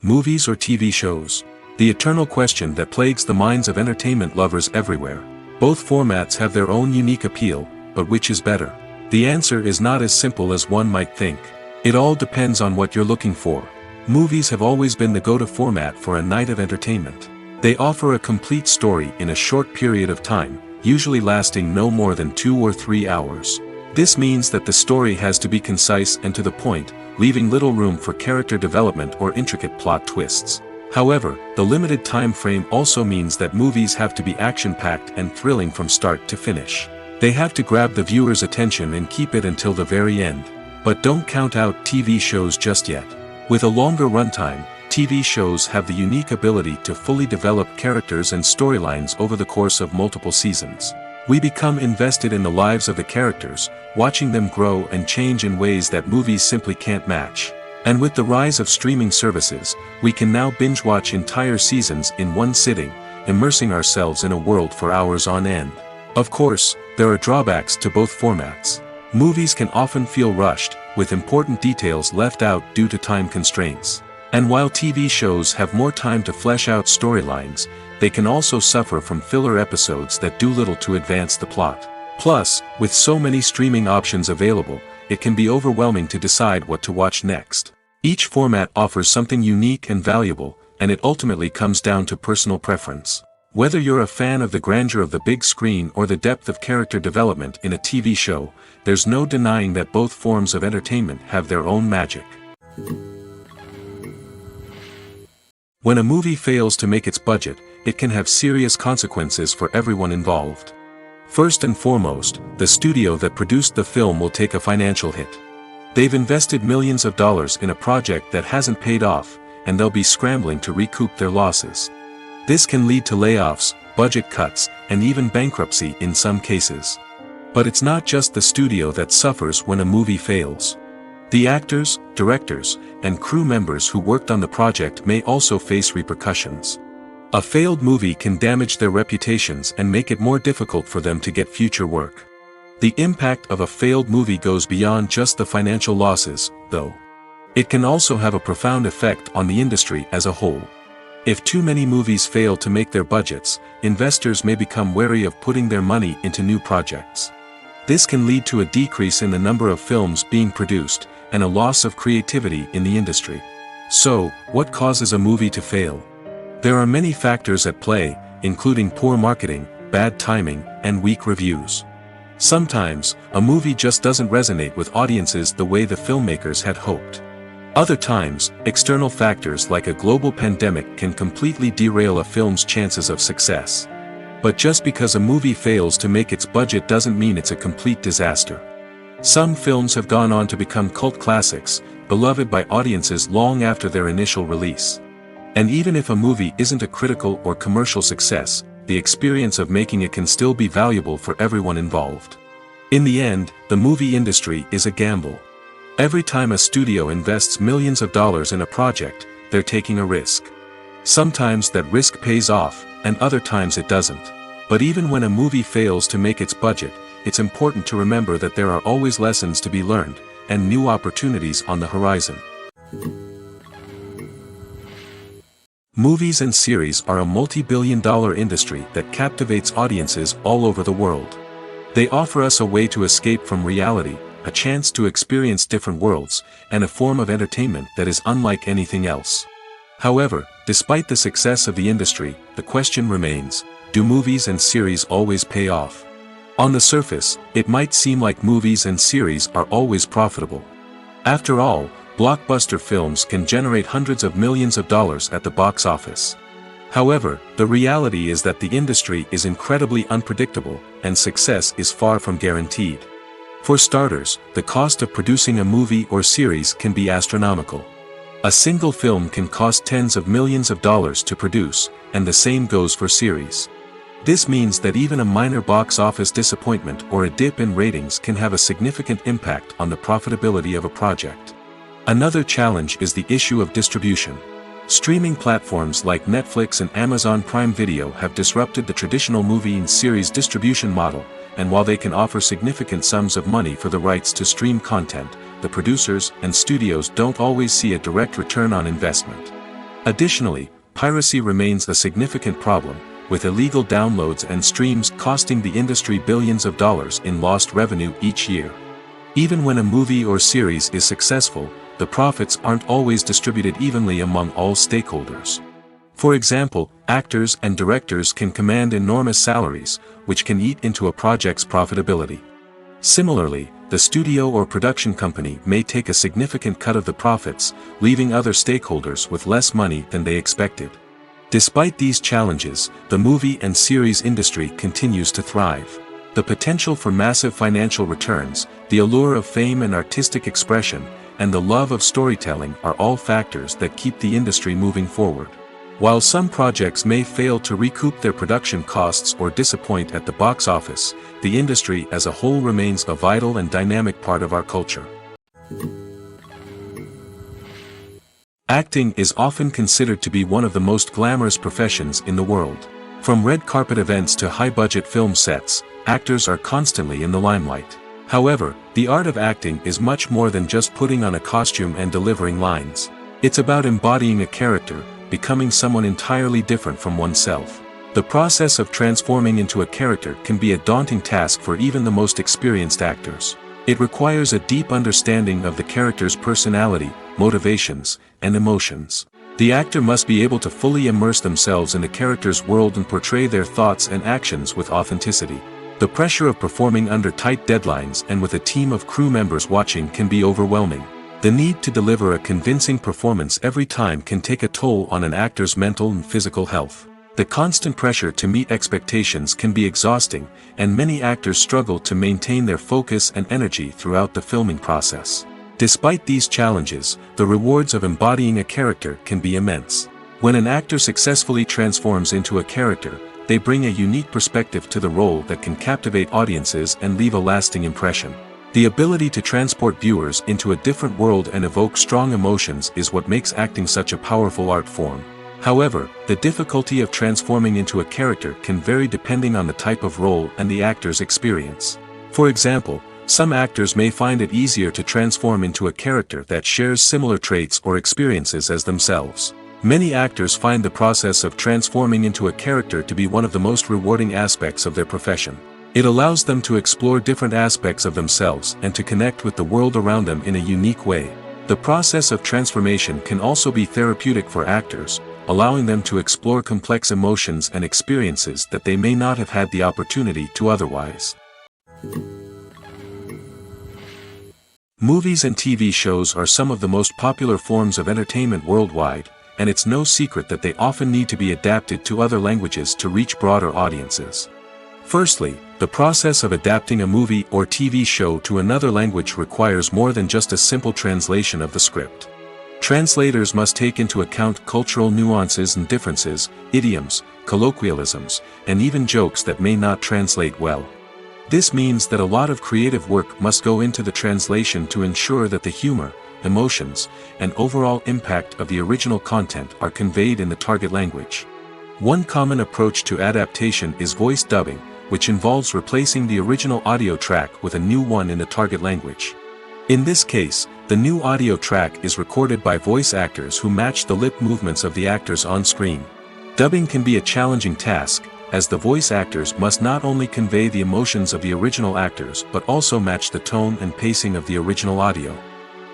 Movies or TV shows? The eternal question that plagues the minds of entertainment lovers everywhere. Both formats have their own unique appeal, but which is better? The answer is not as simple as one might think. It all depends on what you're looking for. Movies have always been the go-to format for a night of entertainment. They offer a complete story in a short period of time, usually lasting no more than 2 or 3 hours. This means that the story has to be concise and to the point, leaving little room for character development or intricate plot twists. However, the limited time frame also means that movies have to be action-packed and thrilling from start to finish. They have to grab the viewer's attention and keep it until the very end. But don't count out TV shows just yet. With a longer runtime, TV shows have the unique ability to fully develop characters and storylines over the course of multiple seasons. We become invested in the lives of the characters, watching them grow and change in ways that movies simply can't match. And with the rise of streaming services, we can now binge-watch entire seasons in one sitting, immersing ourselves in a world for hours on end. Of course, there are drawbacks to both formats. Movies can often feel rushed, with important details left out due to time constraints. And while TV shows have more time to flesh out storylines, they can also suffer from filler episodes that do little to advance the plot. Plus, with so many streaming options available, it can be overwhelming to decide what to watch next. Each format offers something unique and valuable, and it ultimately comes down to personal preference. Whether you're a fan of the grandeur of the big screen or the depth of character development in a TV show, there's no denying that both forms of entertainment have their own magic. When a movie fails to make its budget, it can have serious consequences for everyone involved. First and foremost, the studio that produced the film will take a financial hit. They've invested millions of dollars in a project that hasn't paid off, and they'll be scrambling to recoup their losses. This can lead to layoffs, budget cuts, and even bankruptcy in some cases. But it's not just the studio that suffers when a movie fails. The actors, directors, and crew members who worked on the project may also face repercussions. A failed movie can damage their reputations and make it more difficult for them to get future work. The impact of a failed movie goes beyond just the financial losses, though. It can also have a profound effect on the industry as a whole. If too many movies fail to make their budgets, investors may become wary of putting their money into new projects. This can lead to a decrease in the number of films being produced, and a loss of creativity in the industry. So, what causes a movie to fail? There are many factors at play, including poor marketing, bad timing, and weak reviews. Sometimes, a movie just doesn't resonate with audiences the way the filmmakers had hoped. Other times, external factors like a global pandemic can completely derail a film's chances of success. But just because a movie fails to make its budget doesn't mean it's a complete disaster. Some films have gone on to become cult classics, beloved by audiences long after their initial release. And even if a movie isn't a critical or commercial success, the experience of making it can still be valuable for everyone involved. In the end, the movie industry is a gamble. Every time a studio invests millions of dollars in a project, they're taking a risk. Sometimes that risk pays off, and other times it doesn't. But even when a movie fails to make its budget, it's important to remember that there are always lessons to be learned, and new opportunities on the horizon. Movies and series are a multi-billion-dollar industry that captivates audiences all over the world. They offer us a way to escape from reality, a chance to experience different worlds, and a form of entertainment that is unlike anything else. However, despite the success of the industry, the question remains, do movies and series always pay off? On the surface, it might seem like movies and series are always profitable. After all, blockbuster films can generate hundreds of millions of dollars at the box office. However, the reality is that the industry is incredibly unpredictable, and success is far from guaranteed. For starters, the cost of producing a movie or series can be astronomical. A single film can cost tens of millions of dollars to produce, and the same goes for series. This means that even a minor box office disappointment or a dip in ratings can have a significant impact on the profitability of a project. Another challenge is the issue of distribution. Streaming platforms like Netflix and Amazon Prime Video have disrupted the traditional movie and series distribution model, and while they can offer significant sums of money for the rights to stream content, the producers and studios don't always see a direct return on investment. Additionally, piracy remains a significant problem, with illegal downloads and streams costing the industry billions of dollars in lost revenue each year. Even when a movie or series is successful, the profits aren't always distributed evenly among all stakeholders. For example, actors and directors can command enormous salaries, which can eat into a project's profitability. Similarly, the studio or production company may take a significant cut of the profits, leaving other stakeholders with less money than they expected. Despite these challenges, the movie and series industry continues to thrive. The potential for massive financial returns, the allure of fame and artistic expression, and the love of storytelling are all factors that keep the industry moving forward. While some projects may fail to recoup their production costs or disappoint at the box office, the industry as a whole remains a vital and dynamic part of our culture. Acting is often considered to be one of the most glamorous professions in the world. From red carpet events to high-budget film sets, actors are constantly in the limelight. However, the art of acting is much more than just putting on a costume and delivering lines. It's about embodying a character, becoming someone entirely different from oneself. The process of transforming into a character can be a daunting task for even the most experienced actors. It requires a deep understanding of the character's personality, motivations, and emotions. The actor must be able to fully immerse themselves in the character's world and portray their thoughts and actions with authenticity. The pressure of performing under tight deadlines and with a team of crew members watching can be overwhelming. The need to deliver a convincing performance every time can take a toll on an actor's mental and physical health. The constant pressure to meet expectations can be exhausting, and many actors struggle to maintain their focus and energy throughout the filming process. Despite these challenges, the rewards of embodying a character can be immense. When an actor successfully transforms into a character, they bring a unique perspective to the role that can captivate audiences and leave a lasting impression. The ability to transport viewers into a different world and evoke strong emotions is what makes acting such a powerful art form. However, the difficulty of transforming into a character can vary depending on the type of role and the actor's experience. For example, some actors may find it easier to transform into a character that shares similar traits or experiences as themselves. Many actors find the process of transforming into a character to be one of the most rewarding aspects of their profession. It allows them to explore different aspects of themselves and to connect with the world around them in a unique way. The process of transformation can also be therapeutic for actors, allowing them to explore complex emotions and experiences that they may not have had the opportunity to otherwise. Movies and TV shows are some of the most popular forms of entertainment worldwide, and it's no secret that they often need to be adapted to other languages to reach broader audiences. Firstly, the process of adapting a movie or TV show to another language requires more than just a simple translation of the script. Translators must take into account cultural nuances and differences, idioms, colloquialisms, and even jokes that may not translate well. This means that a lot of creative work must go into the translation to ensure that the humor, emotions, and overall impact of the original content are conveyed in the target language. One common approach to adaptation is voice dubbing, which involves replacing the original audio track with a new one in the target language. In this case, the new audio track is recorded by voice actors who match the lip movements of the actors on screen. Dubbing can be a challenging task, as the voice actors must not only convey the emotions of the original actors but also match the tone and pacing of the original audio.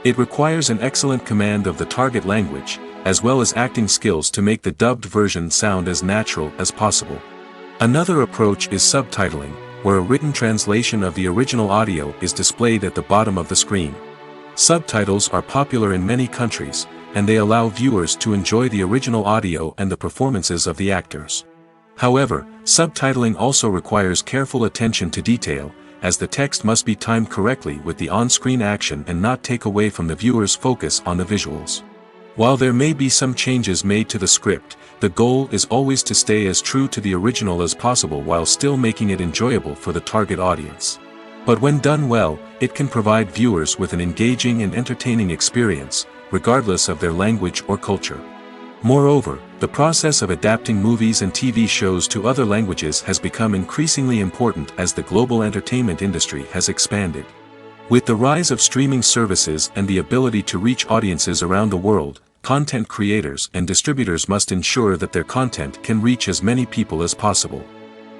It requires an excellent command of the target language, as well as acting skills to make the dubbed version sound as natural as possible. Another approach is subtitling, where a written translation of the original audio is displayed at the bottom of the screen. Subtitles are popular in many countries, and they allow viewers to enjoy the original audio and the performances of the actors. However, subtitling also requires careful attention to detail, as the text must be timed correctly with the on-screen action and not take away from the viewer's focus on the visuals. While there may be some changes made to the script, the goal is always to stay as true to the original as possible while still making it enjoyable for the target audience. But when done well, it can provide viewers with an engaging and entertaining experience, regardless of their language or culture. Moreover, the process of adapting movies and TV shows to other languages has become increasingly important as the global entertainment industry has expanded. With the rise of streaming services and the ability to reach audiences around the world, content creators and distributors must ensure that their content can reach as many people as possible.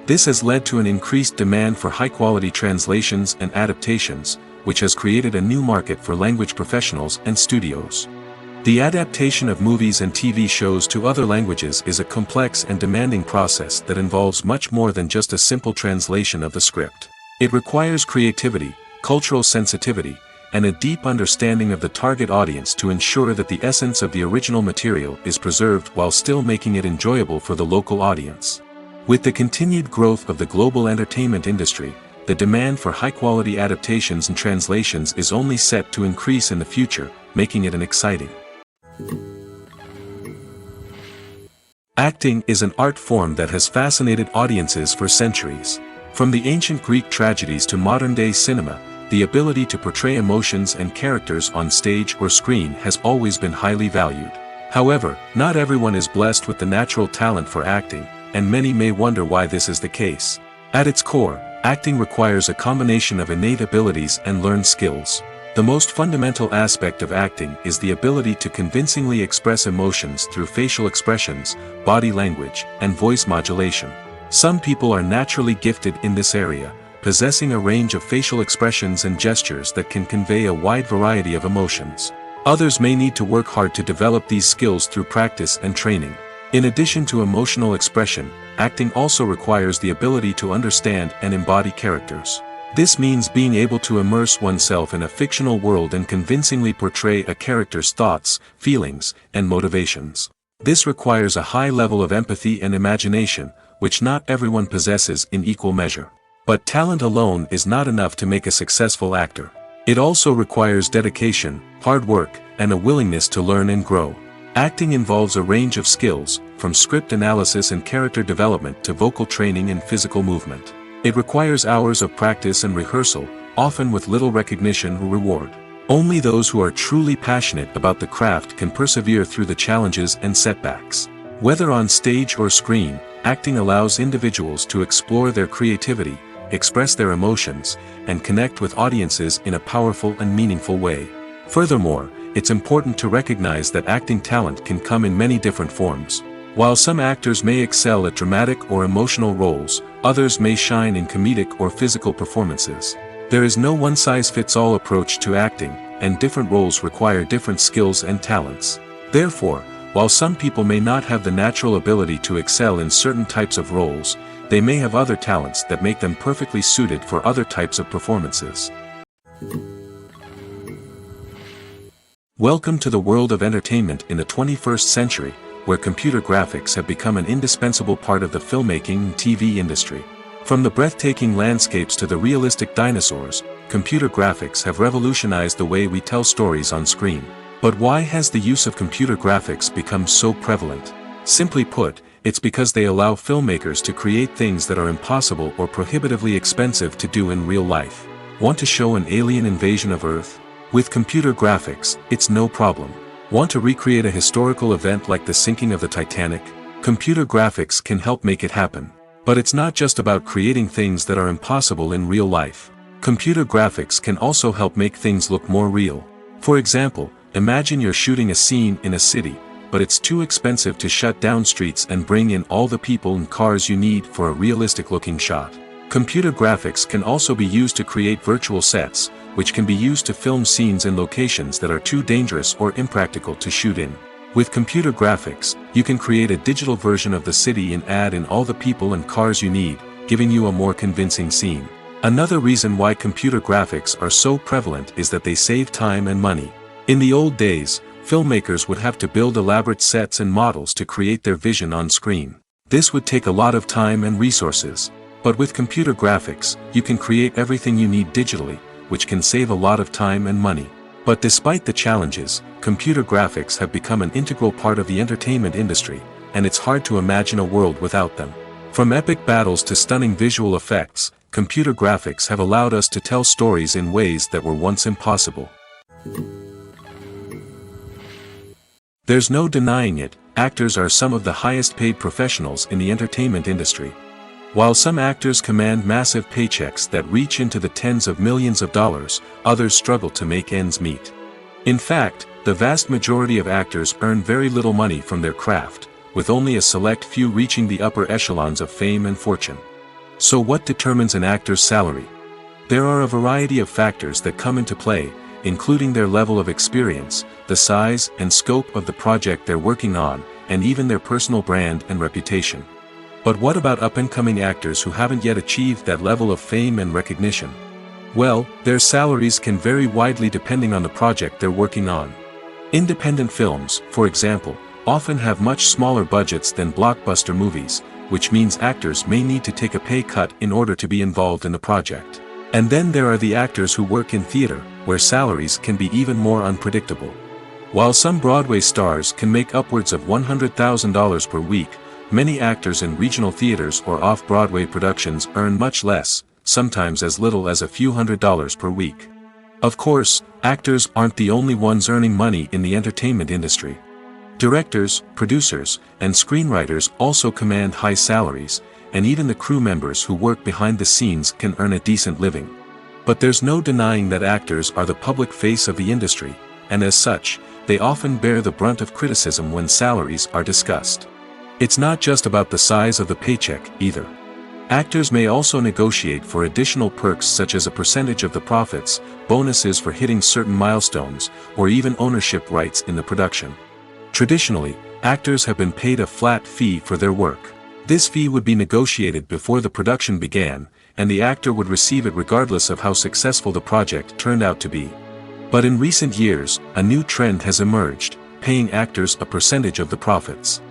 This has led to an increased demand for high-quality translations and adaptations, which has created a new market for language professionals and studios. The adaptation of movies and TV shows to other languages is a complex and demanding process that involves much more than just a simple translation of the script. It requires creativity, cultural sensitivity, and a deep understanding of the target audience to ensure that the essence of the original material is preserved while still making it enjoyable for the local audience. With the continued growth of the global entertainment industry, the demand for high-quality adaptations and translations is only set to increase in the future, making it an exciting. Acting is an art form that has fascinated audiences for centuries. From the ancient Greek tragedies to modern-day cinema, the ability to portray emotions and characters on stage or screen has always been highly valued. However, not everyone is blessed with the natural talent for acting, and many may wonder why this is the case. At its core, acting requires a combination of innate abilities and learned skills. The most fundamental aspect of acting is the ability to convincingly express emotions through facial expressions, body language, and voice modulation. Some people are naturally gifted in this area, possessing a range of facial expressions and gestures that can convey a wide variety of emotions. Others may need to work hard to develop these skills through practice and training. In addition to emotional expression, acting also requires the ability to understand and embody characters. This means being able to immerse oneself in a fictional world and convincingly portray a character's thoughts, feelings, and motivations. This requires a high level of empathy and imagination, which not everyone possesses in equal measure. But talent alone is not enough to make a successful actor. It also requires dedication, hard work, and a willingness to learn and grow. Acting involves a range of skills, from script analysis and character development to vocal training and physical movement. It requires hours of practice and rehearsal, often with little recognition or reward. Only those who are truly passionate about the craft can persevere through the challenges and setbacks. Whether on stage or screen, acting allows individuals to explore their creativity, express their emotions, and connect with audiences in a powerful and meaningful way. Furthermore, it's important to recognize that acting talent can come in many different forms. While some actors may excel at dramatic or emotional roles, others may shine in comedic or physical performances. There is no one-size-fits-all approach to acting, and different roles require different skills and talents. Therefore, while some people may not have the natural ability to excel in certain types of roles, they may have other talents that make them perfectly suited for other types of performances. Welcome to the world of entertainment in the 21st century, where computer graphics have become an indispensable part of the filmmaking and TV industry. From the breathtaking landscapes to the realistic dinosaurs, computer graphics have revolutionized the way we tell stories on screen. But why has the use of computer graphics become so prevalent? Simply put, it's because they allow filmmakers to create things that are impossible or prohibitively expensive to do in real life. Want to show an alien invasion of Earth? With computer graphics, it's no problem. Want to recreate a historical event like the sinking of the Titanic? Computer graphics can help make it happen. But it's not just about creating things that are impossible in real life. Computer graphics can also help make things look more real. For example, imagine you're shooting a scene in a city, but it's too expensive to shut down streets and bring in all the people and cars you need for a realistic-looking shot. Computer graphics can also be used to create virtual sets, which can be used to film scenes in locations that are too dangerous or impractical to shoot in. With computer graphics, you can create a digital version of the city and add in all the people and cars you need, giving you a more convincing scene. Another reason why computer graphics are so prevalent is that they save time and money. In the old days, filmmakers would have to build elaborate sets and models to create their vision on screen. This would take a lot of time and resources. But with computer graphics, you can create everything you need digitally, which can save a lot of time and money. But despite the challenges, computer graphics have become an integral part of the entertainment industry, and it's hard to imagine a world without them. From epic battles to stunning visual effects, computer graphics have allowed us to tell stories in ways that were once impossible. There's no denying it, actors are some of the highest paid professionals in the entertainment industry. While some actors command massive paychecks that reach into the tens of millions of dollars, others struggle to make ends meet. In fact, the vast majority of actors earn very little money from their craft, with only a select few reaching the upper echelons of fame and fortune. So what determines an actor's salary? There are a variety of factors that come into play, including their level of experience, the size and scope of the project they're working on, and even their personal brand and reputation. But what about up-and-coming actors who haven't yet achieved that level of fame and recognition? Well, their salaries can vary widely depending on the project they're working on. Independent films, for example, often have much smaller budgets than blockbuster movies, which means actors may need to take a pay cut in order to be involved in the project. And then there are the actors who work in theater, where salaries can be even more unpredictable. While some Broadway stars can make upwards of $100,000 per week, many actors in regional theaters or off-Broadway productions earn much less, sometimes as little as a few $100s per week. Of course, actors aren't the only ones earning money in the entertainment industry. Directors, producers, and screenwriters also command high salaries, and even the crew members who work behind the scenes can earn a decent living. But there's no denying that actors are the public face of the industry, and as such, they often bear the brunt of criticism when salaries are discussed. It's not just about the size of the paycheck, either. Actors may also negotiate for additional perks such as a percentage of the profits, bonuses for hitting certain milestones, or even ownership rights in the production. Traditionally, actors have been paid a flat fee for their work. This fee would be negotiated before the production began, and the actor would receive it regardless of how successful the project turned out to be. But in recent years, a new trend has emerged, paying actors a percentage of the profits.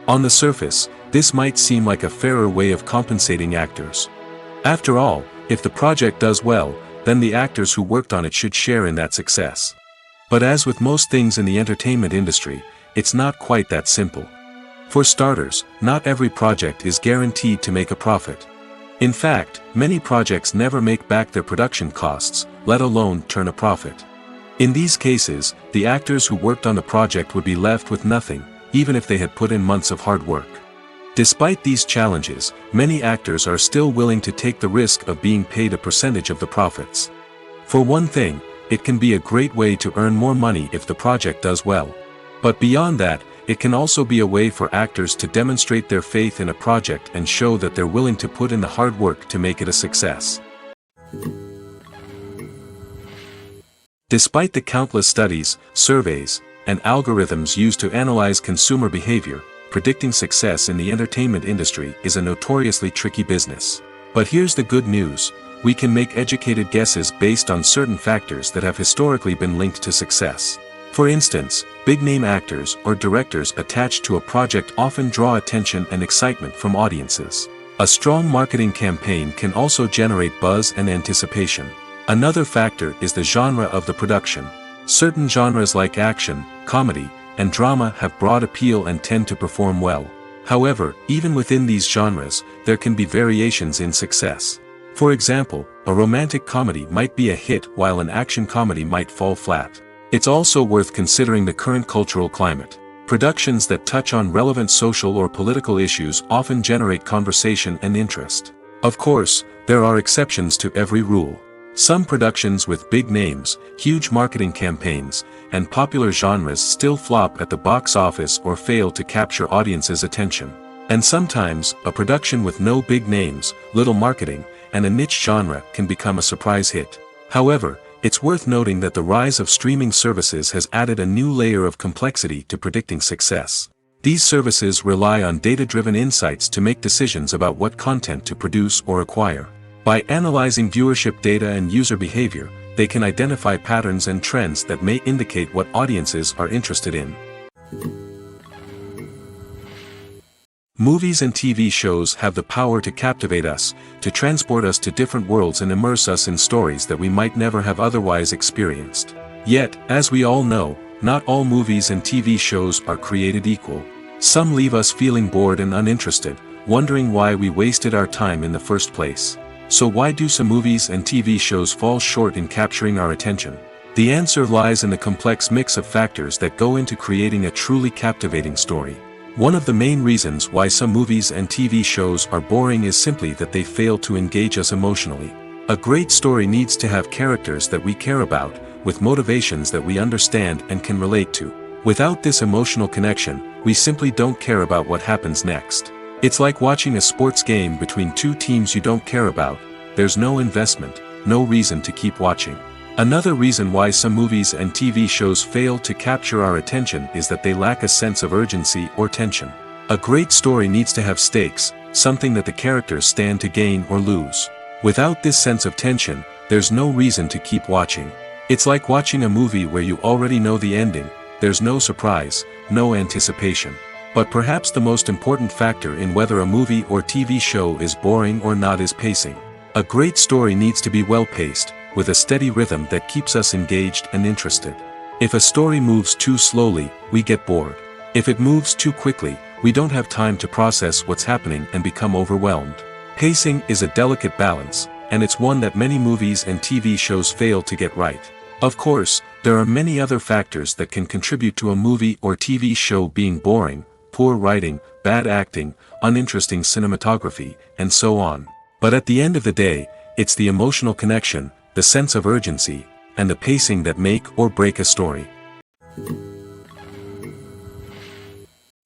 On the surface, this might seem like a fairer way of compensating actors. After all, if the project does well, then the actors who worked on it should share in that success. But as with most things in the entertainment industry, it's not quite that simple. For starters, not every project is guaranteed to make a profit. In fact, many projects never make back their production costs, let alone turn a profit. In these cases, the actors who worked on the project would be left with nothing, even if they had put in months of hard work. Despite these challenges, many actors are still willing to take the risk of being paid a percentage of the profits. For one thing, it can be a great way to earn more money if the project does well. But beyond that, it can also be a way for actors to demonstrate their faith in a project and show that they're willing to put in the hard work to make it a success. Despite the countless studies, surveys, and algorithms used to analyze consumer behavior, predicting success in the entertainment industry is a notoriously tricky business. But here's the good news: we can make educated guesses based on certain factors that have historically been linked to success. For instance, big-name actors or directors attached to a project often draw attention and excitement from audiences. A strong marketing campaign can also generate buzz and anticipation. Another factor is the genre of the production. Certain genres like action, comedy, and drama have broad appeal and tend to perform well. However, even within these genres, there can be variations in success. For example, a romantic comedy might be a hit while an action comedy might fall flat. It's also worth considering the current cultural climate. Productions that touch on relevant social or political issues often generate conversation and interest. Of course, there are exceptions to every rule. Some productions with big names, huge marketing campaigns, and popular genres still flop at the box office or fail to capture audiences' attention. And sometimes, a production with no big names, little marketing, and a niche genre can become a surprise hit. However, it's worth noting that the rise of streaming services has added a new layer of complexity to predicting success. These services rely on data-driven insights to make decisions about what content to produce or acquire. By analyzing viewership data and user behavior, they can identify patterns and trends that may indicate what audiences are interested in. Movies and TV shows have the power to captivate us, to transport us to different worlds and immerse us in stories that we might never have otherwise experienced. Yet, as we all know, not all movies and TV shows are created equal. Some leave us feeling bored and uninterested, wondering why we wasted our time in the first place. So why do some movies and TV shows fall short in capturing our attention? The answer lies in the complex mix of factors that go into creating a truly captivating story. One of the main reasons why some movies and TV shows are boring is simply that they fail to engage us emotionally. A great story needs to have characters that we care about, with motivations that we understand and can relate to. Without this emotional connection, we simply don't care about what happens next. It's like watching a sports game between two teams you don't care about. There's no investment, no reason to keep watching. Another reason why some movies and TV shows fail to capture our attention is that they lack a sense of urgency or tension. A great story needs to have stakes, something that the characters stand to gain or lose. Without this sense of tension, there's no reason to keep watching. It's like watching a movie where you already know the ending. There's no surprise, no anticipation. But perhaps the most important factor in whether a movie or TV show is boring or not is pacing. A great story needs to be well-paced, with a steady rhythm that keeps us engaged and interested. If a story moves too slowly, we get bored. If it moves too quickly, we don't have time to process what's happening and become overwhelmed. Pacing is a delicate balance, and it's one that many movies and TV shows fail to get right. Of course, there are many other factors that can contribute to a movie or TV show being boring: poor writing, bad acting, uninteresting cinematography, and so on. But at the end of the day, it's the emotional connection, the sense of urgency, and the pacing that make or break a story.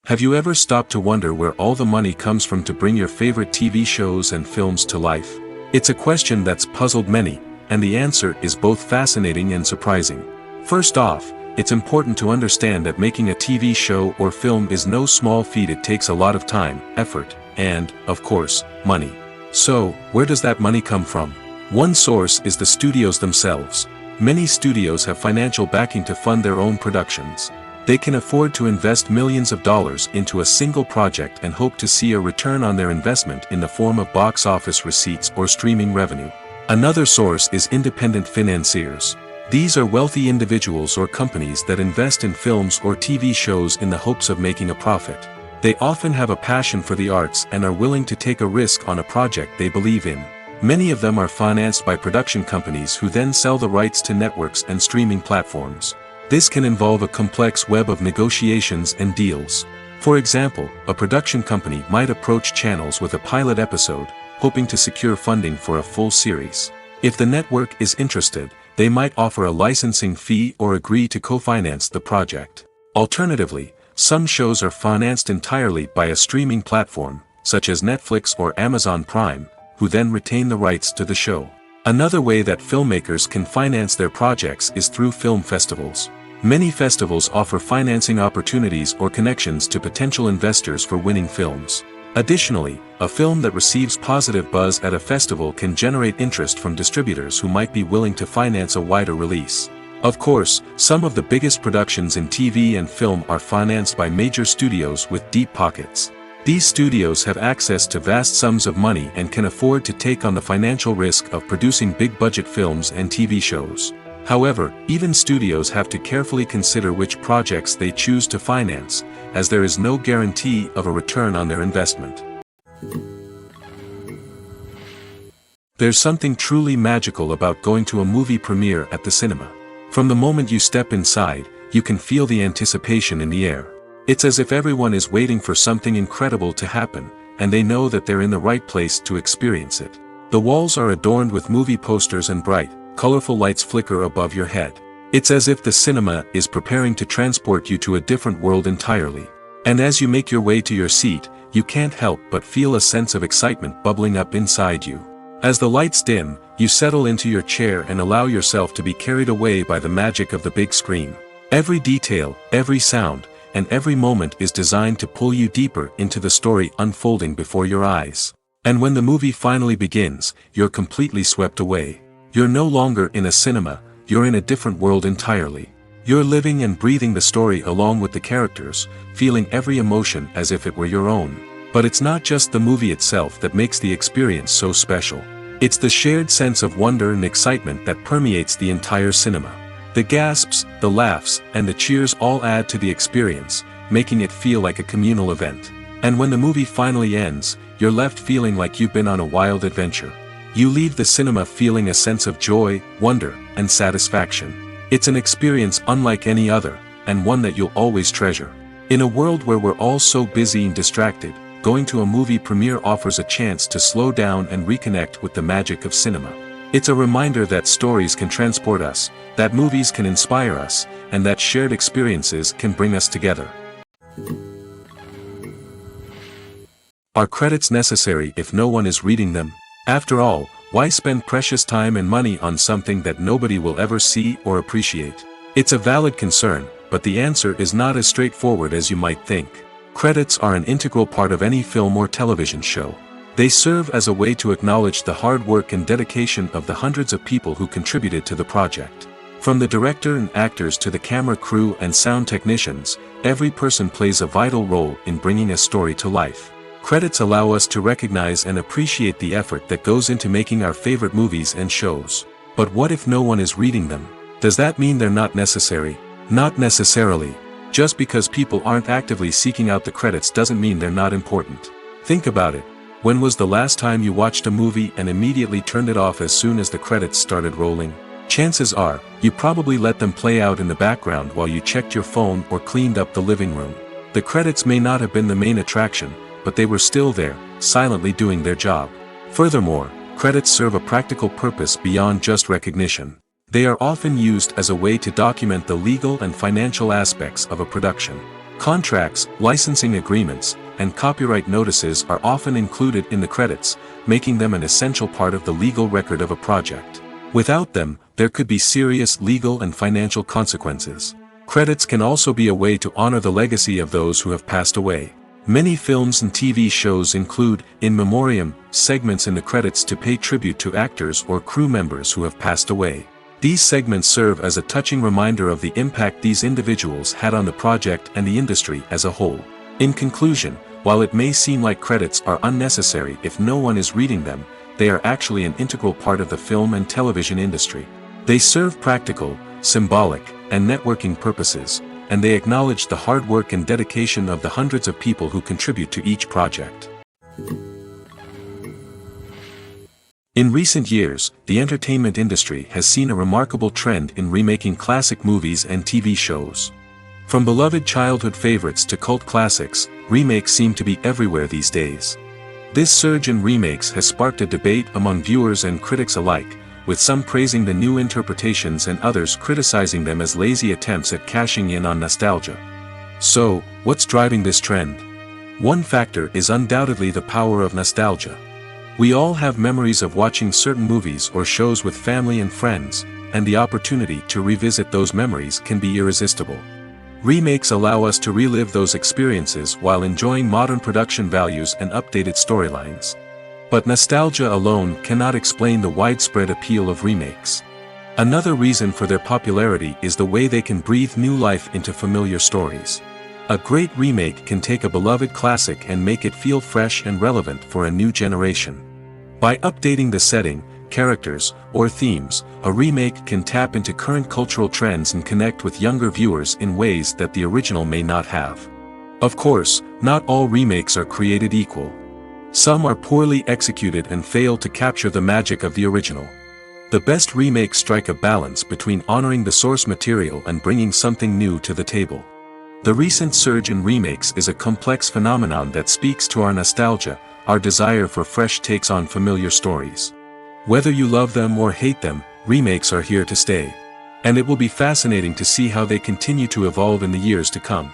Have you ever stopped to wonder where all the money comes from to bring your favorite TV shows and films to life? It's a question that's puzzled many, and the answer is both fascinating and surprising. First off, it's important to understand that making a TV show or film is no small feat. It takes a lot of time, effort, and, of course, money. So, where does that money come from? One source is the studios themselves. Many studios have financial backing to fund their own productions. They can afford to invest millions of dollars into a single project and hope to see a return on their investment in the form of box office receipts or streaming revenue. Another source is independent financiers. These are wealthy individuals or companies that invest in films or TV shows in the hopes of making a profit. They often have a passion for the arts and are willing to take a risk on a project they believe in. Many of them are financed by production companies who then sell the rights to networks and streaming platforms. This can involve a complex web of negotiations and deals. For example, a production company might approach channels with a pilot episode, hoping to secure funding for a full series. If the network is interested, they might offer a licensing fee or agree to co-finance the project. Alternatively, some shows are financed entirely by a streaming platform, such as Netflix or Amazon Prime, who then retain the rights to the show. Another way that filmmakers can finance their projects is through film festivals. Many festivals offer financing opportunities or connections to potential investors for winning films. Additionally, a film that receives positive buzz at a festival can generate interest from distributors who might be willing to finance a wider release. Of course, some of the biggest productions in TV and film are financed by major studios with deep pockets. These studios have access to vast sums of money and can afford to take on the financial risk of producing big-budget films and TV shows. However, even studios have to carefully consider which projects they choose to finance, as there is no guarantee of a return on their investment. There's something truly magical about going to a movie premiere at the cinema. From the moment you step inside, you can feel the anticipation in the air. It's as if everyone is waiting for something incredible to happen, and they know that they're in the right place to experience it. The walls are adorned with movie posters and bright, colorful lights flicker above your head. It's as if the cinema is preparing to transport you to a different world entirely. And as you make your way to your seat, you can't help but feel a sense of excitement bubbling up inside you. As the lights dim, you settle into your chair and allow yourself to be carried away by the magic of the big screen. Every detail, every sound, and every moment is designed to pull you deeper into the story unfolding before your eyes. And when the movie finally begins, you're completely swept away. You're no longer in a cinema, you're in a different world entirely. You're living and breathing the story along with the characters, feeling every emotion as if it were your own. But it's not just the movie itself that makes the experience so special. It's the shared sense of wonder and excitement that permeates the entire cinema. The gasps, the laughs, and the cheers all add to the experience, making it feel like a communal event. And when the movie finally ends, you're left feeling like you've been on a wild adventure. You leave the cinema feeling a sense of joy, wonder, and satisfaction. It's an experience unlike any other, and one that you'll always treasure. In a world where we're all so busy and distracted, going to a movie premiere offers a chance to slow down and reconnect with the magic of cinema. It's a reminder that stories can transport us, that movies can inspire us, and that shared experiences can bring us together. Are credits necessary if no one is reading them? After all, why spend precious time and money on something that nobody will ever see or appreciate? It's a valid concern, but the answer is not as straightforward as you might think. Credits are an integral part of any film or television show. They serve as a way to acknowledge the hard work and dedication of the hundreds of people who contributed to the project. From the director and actors to the camera crew and sound technicians, every person plays a vital role in bringing a story to life. Credits allow us to recognize and appreciate the effort that goes into making our favorite movies and shows. But what if no one is reading them? Does that mean they're not necessary? Not necessarily. Just because people aren't actively seeking out the credits doesn't mean they're not important. Think about it. When was the last time you watched a movie and immediately turned it off as soon as the credits started rolling? Chances are, you probably let them play out in the background while you checked your phone or cleaned up the living room. The credits may not have been the main attraction, but they were still there, silently doing their job. Furthermore, credits serve a practical purpose beyond just recognition. They are often used as a way to document the legal and financial aspects of a production. Contracts, licensing agreements, and copyright notices are often included in the credits, making them an essential part of the legal record of a project. Without them, there could be serious legal and financial consequences. Credits can also be a way to honor the legacy of those who have passed away. Many films and TV shows include, in memoriam, segments in the credits to pay tribute to actors or crew members who have passed away. These segments serve as a touching reminder of the impact these individuals had on the project and the industry as a whole. In conclusion, while it may seem like credits are unnecessary if no one is reading them, they are actually an integral part of the film and television industry. They serve practical, symbolic, and networking purposes, and they acknowledge the hard work and dedication of the hundreds of people who contribute to each project. In recent years, the entertainment industry has seen a remarkable trend in remaking classic movies and TV shows. From beloved childhood favorites to cult classics, remakes seem to be everywhere these days. This surge in remakes has sparked a debate among viewers and critics alike, with some praising the new interpretations and others criticizing them as lazy attempts at cashing in on nostalgia. So, what's driving this trend? One factor is undoubtedly the power of nostalgia. We all have memories of watching certain movies or shows with family and friends, and the opportunity to revisit those memories can be irresistible. Remakes allow us to relive those experiences while enjoying modern production values and updated storylines. But nostalgia alone cannot explain the widespread appeal of remakes. Another reason for their popularity is the way they can breathe new life into familiar stories. A great remake can take a beloved classic and make it feel fresh and relevant for a new generation. By updating the setting, characters, or themes, a remake can tap into current cultural trends and connect with younger viewers in ways that the original may not have. Of course, not all remakes are created equal. Some are poorly executed and fail to capture the magic of the original. The best remakes strike a balance between honoring the source material and bringing something new to the table. The recent surge in remakes is a complex phenomenon that speaks to our nostalgia, our desire for fresh takes on familiar stories. Whether you love them or hate them, remakes are here to stay. And it will be fascinating to see how they continue to evolve in the years to come.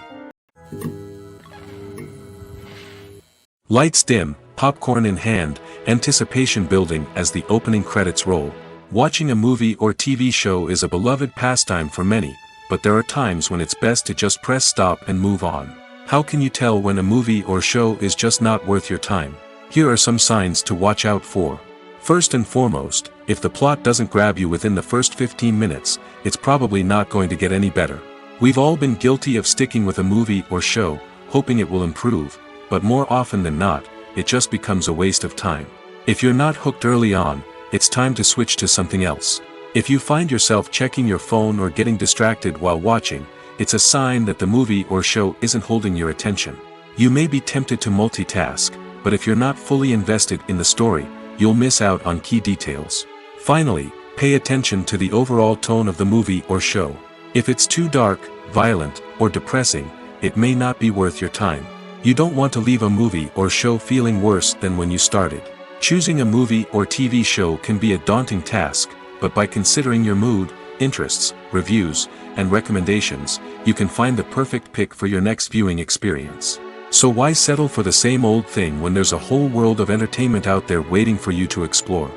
Lights dim, popcorn in hand, anticipation building as the opening credits roll. Watching a movie or TV show is a beloved pastime for many, but there are times when it's best to just press stop and move on. How can you tell when a movie or show is just not worth your time? Here are some signs to watch out for. First and foremost, if the plot doesn't grab you within the first 15 minutes, it's probably not going to get any better. We've all been guilty of sticking with a movie or show, hoping it will improve, but more often than not, it just becomes a waste of time. If you're not hooked early on, it's time to switch to something else. If you find yourself checking your phone or getting distracted while watching, it's a sign that the movie or show isn't holding your attention. You may be tempted to multitask, but if you're not fully invested in the story, you'll miss out on key details. Finally, pay attention to the overall tone of the movie or show. If it's too dark, violent, or depressing, it may not be worth your time. You don't want to leave a movie or show feeling worse than when you started. Choosing a movie or TV show can be a daunting task, but by considering your mood, interests, reviews, and recommendations, you can find the perfect pick for your next viewing experience. So why settle for the same old thing when there's a whole world of entertainment out there waiting for you to explore?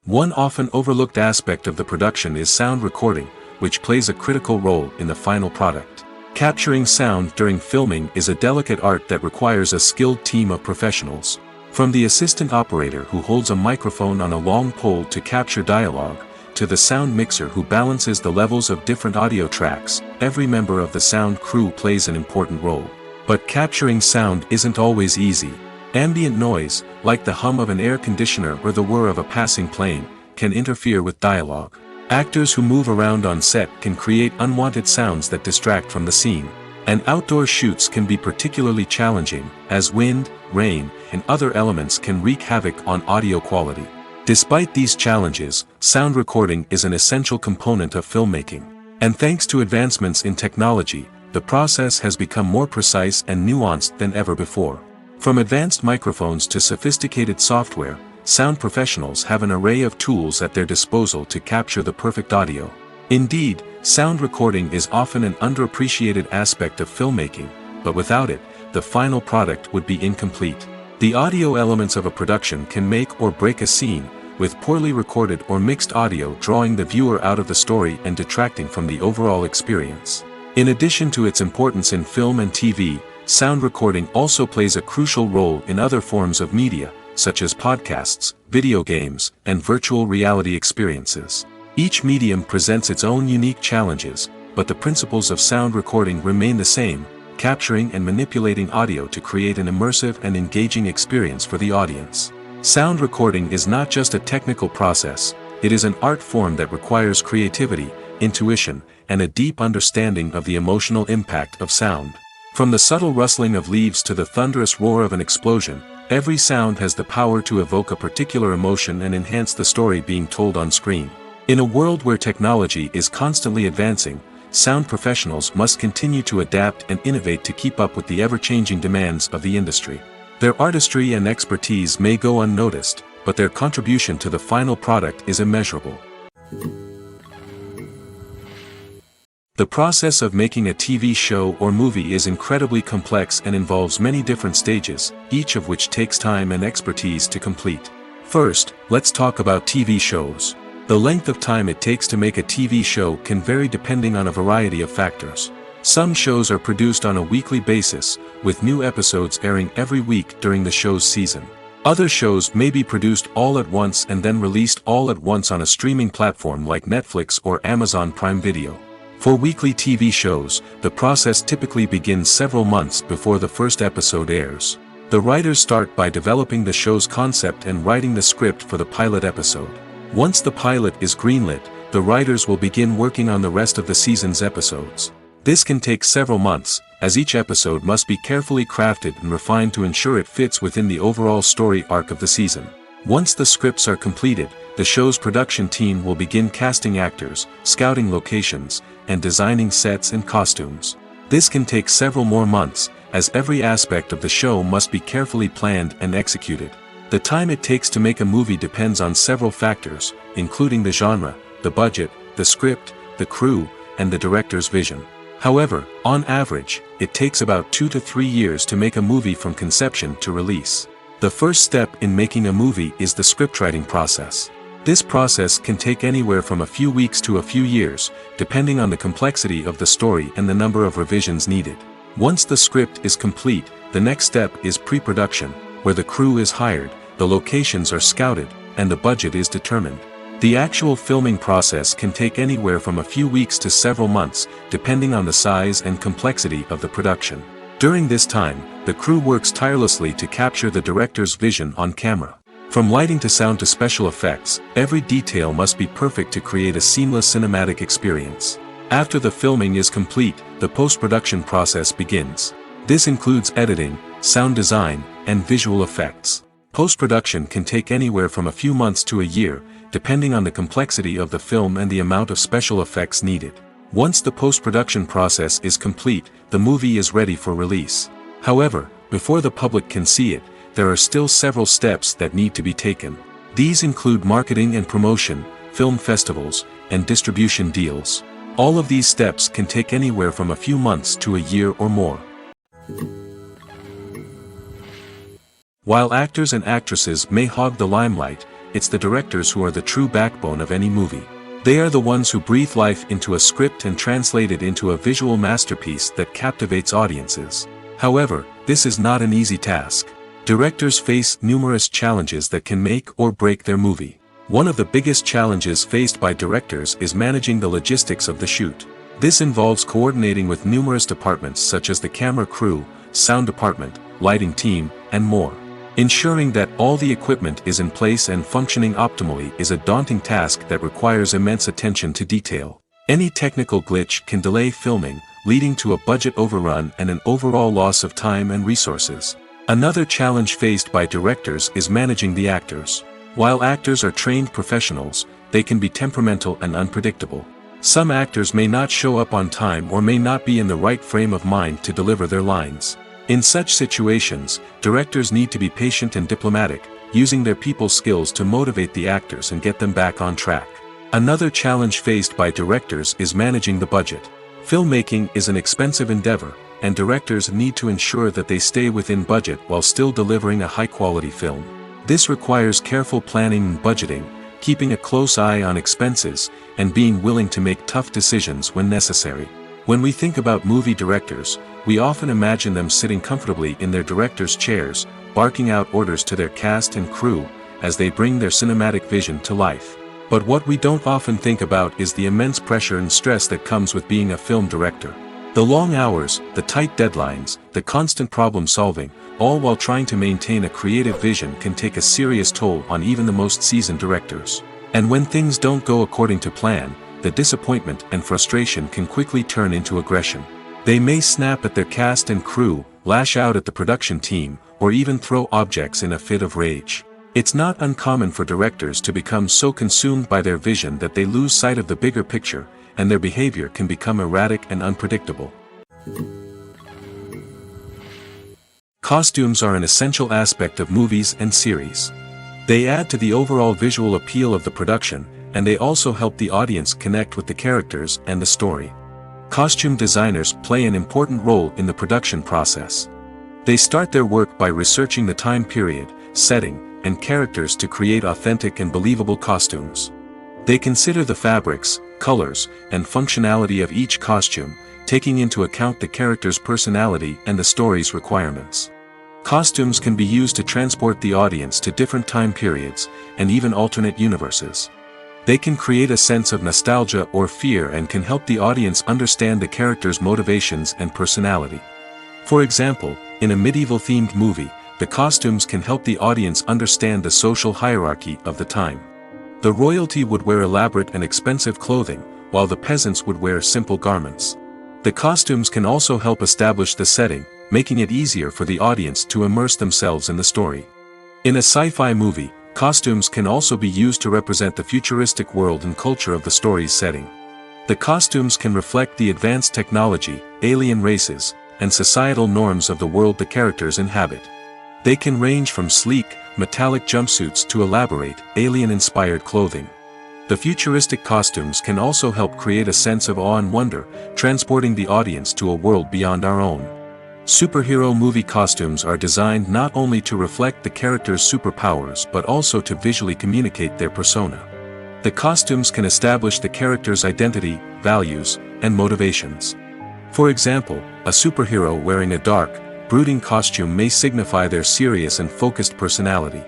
One often overlooked aspect of the production is sound recording, which plays a critical role in the final product. Capturing sound during filming is a delicate art that requires a skilled team of professionals. From the assistant operator who holds a microphone on a long pole to capture dialogue, to the sound mixer who balances the levels of different audio tracks, every member of the sound crew plays an important role. But capturing sound isn't always easy. Ambient noise, like the hum of an air conditioner or the whir of a passing plane, can interfere with dialogue. Actors who move around on set can create unwanted sounds that distract from the scene. And outdoor shoots can be particularly challenging, as wind, rain, and other elements can wreak havoc on audio quality. Despite these challenges, sound recording is an essential component of filmmaking. And thanks to advancements in technology, the process has become more precise and nuanced than ever before. From advanced microphones to sophisticated software, sound professionals have an array of tools at their disposal to capture the perfect audio. Indeed, sound recording is often an underappreciated aspect of filmmaking, but without it, the final product would be incomplete. The audio elements of a production can make or break a scene, with poorly recorded or mixed audio drawing the viewer out of the story and detracting from the overall experience. In addition to its importance in film and TV, sound recording also plays a crucial role in other forms of media, such as podcasts, video games, and virtual reality experiences. Each medium presents its own unique challenges, but the principles of sound recording remain the same, capturing and manipulating audio to create an immersive and engaging experience for the audience. Sound recording is not just a technical process, it is an art form that requires creativity, intuition, and a deep understanding of the emotional impact of sound. From the subtle rustling of leaves to the thunderous roar of an explosion, Every sound has the power to evoke a particular emotion and enhance the story being told on screen. In a world where technology is constantly advancing, sound professionals must continue to adapt and innovate to keep up with the ever-changing demands of the industry. Their artistry and expertise may go unnoticed, but their contribution to the final product is immeasurable. The process of making a TV show or movie is incredibly complex and involves many different stages, each of which takes time and expertise to complete. First, let's talk about TV shows. The length of time it takes to make a TV show can vary depending on a variety of factors. Some shows are produced on a weekly basis, with new episodes airing every week during the show's season. Other shows may be produced all at once and then released all at once on a streaming platform like Netflix or Amazon Prime Video. For weekly TV shows, the process typically begins several months before the first episode airs. The writers start by developing the show's concept and writing the script for the pilot episode. Once the pilot is greenlit, the writers will begin working on the rest of the season's episodes. This can take several months, as each episode must be carefully crafted and refined to ensure it fits within the overall story arc of the season. Once the scripts are completed, the show's production team will begin casting actors, scouting locations, and designing sets and costumes. This can take several more months, as every aspect of the show must be carefully planned and executed. The time it takes to make a movie depends on several factors, including the genre, the budget, the script, the crew, and the director's vision. However, on average, it takes about 2 to 3 years to make a movie from conception to release. The first step in making a movie is the scriptwriting process. This process can take anywhere from a few weeks to a few years, depending on the complexity of the story and the number of revisions needed. Once the script is complete, the next step is pre-production, where the crew is hired, the locations are scouted, and the budget is determined. The actual filming process can take anywhere from a few weeks to several months, depending on the size and complexity of the production. During this time, the crew works tirelessly to capture the director's vision on camera. From lighting to sound to special effects, every detail must be perfect to create a seamless cinematic experience. After the filming is complete, the post-production process begins. This includes editing, sound design, and visual effects. Post-production can take anywhere from a few months to a year, depending on the complexity of the film and the amount of special effects needed. Once the post-production process is complete, the movie is ready for release. However, before the public can see it, there are still several steps that need to be taken. These include marketing and promotion, film festivals, and distribution deals. All of these steps can take anywhere from a few months to a year or more. While actors and actresses may hog the limelight, it's the directors who are the true backbone of any movie. They are the ones who breathe life into a script and translate it into a visual masterpiece that captivates audiences. However, this is not an easy task. Directors face numerous challenges that can make or break their movie. One of the biggest challenges faced by directors is managing the logistics of the shoot. This involves coordinating with numerous departments such as the camera crew, sound department, lighting team, and more. Ensuring that all the equipment is in place and functioning optimally is a daunting task that requires immense attention to detail. Any technical glitch can delay filming, leading to a budget overrun and an overall loss of time and resources. Another challenge faced by directors is managing the actors. While actors are trained professionals, they can be temperamental and unpredictable. Some actors may not show up on time or may not be in the right frame of mind to deliver their lines. In such situations, directors need to be patient and diplomatic, using their people skills to motivate the actors and get them back on track. Another challenge faced by directors is managing the budget. Filmmaking is an expensive endeavor, and directors need to ensure that they stay within budget while still delivering a high-quality film. This requires careful planning and budgeting, keeping a close eye on expenses, and being willing to make tough decisions when necessary. When we think about movie directors, we often imagine them sitting comfortably in their director's chairs, barking out orders to their cast and crew, as they bring their cinematic vision to life. But what we don't often think about is the immense pressure and stress that comes with being a film director. The long hours, the tight deadlines, the constant problem solving, all while trying to maintain a creative vision can take a serious toll on even the most seasoned directors. And when things don't go according to plan, the disappointment and frustration can quickly turn into aggression. They may snap at their cast and crew, lash out at the production team, or even throw objects in a fit of rage. It's not uncommon for directors to become so consumed by their vision that they lose sight of the bigger picture, and their behavior can become erratic and unpredictable. Costumes are an essential aspect of movies and series. They add to the overall visual appeal of the production, and they also help the audience connect with the characters and the story. Costume designers play an important role in the production process. They start their work by researching the time period, setting, and characters to create authentic and believable costumes. They consider the fabrics, colors, and functionality of each costume, taking into account the character's personality and the story's requirements. Costumes can be used to transport the audience to different time periods, and even alternate universes. They can create a sense of nostalgia or fear and can help the audience understand the character's motivations and personality. For example, in a medieval-themed movie, the costumes can help the audience understand the social hierarchy of the time. The royalty would wear elaborate and expensive clothing, while the peasants would wear simple garments. The costumes can also help establish the setting, making it easier for the audience to immerse themselves in the story. In a sci-fi movie, costumes can also be used to represent the futuristic world and culture of the story's setting. The costumes can reflect the advanced technology, alien races, and societal norms of the world the characters inhabit. They can range from sleek, metallic jumpsuits to elaborate, alien-inspired clothing. The futuristic costumes can also help create a sense of awe and wonder, transporting the audience to a world beyond our own. Superhero movie costumes are designed not only to reflect the character's superpowers but also to visually communicate their persona. The costumes can establish the character's identity, values, and motivations. For example, a superhero wearing a dark, brooding costume may signify their serious and focused personality.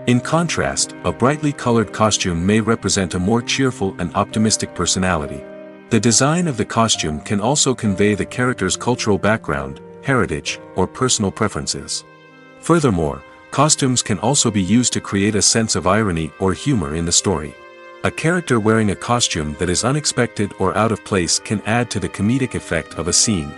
In contrast, a brightly colored costume may represent a more cheerful and optimistic personality. The design of the costume can also convey the character's cultural background, heritage, or personal preferences. Furthermore, costumes can also be used to create a sense of irony or humor in the story. A character wearing a costume that is unexpected or out of place can add to the comedic effect of a scene.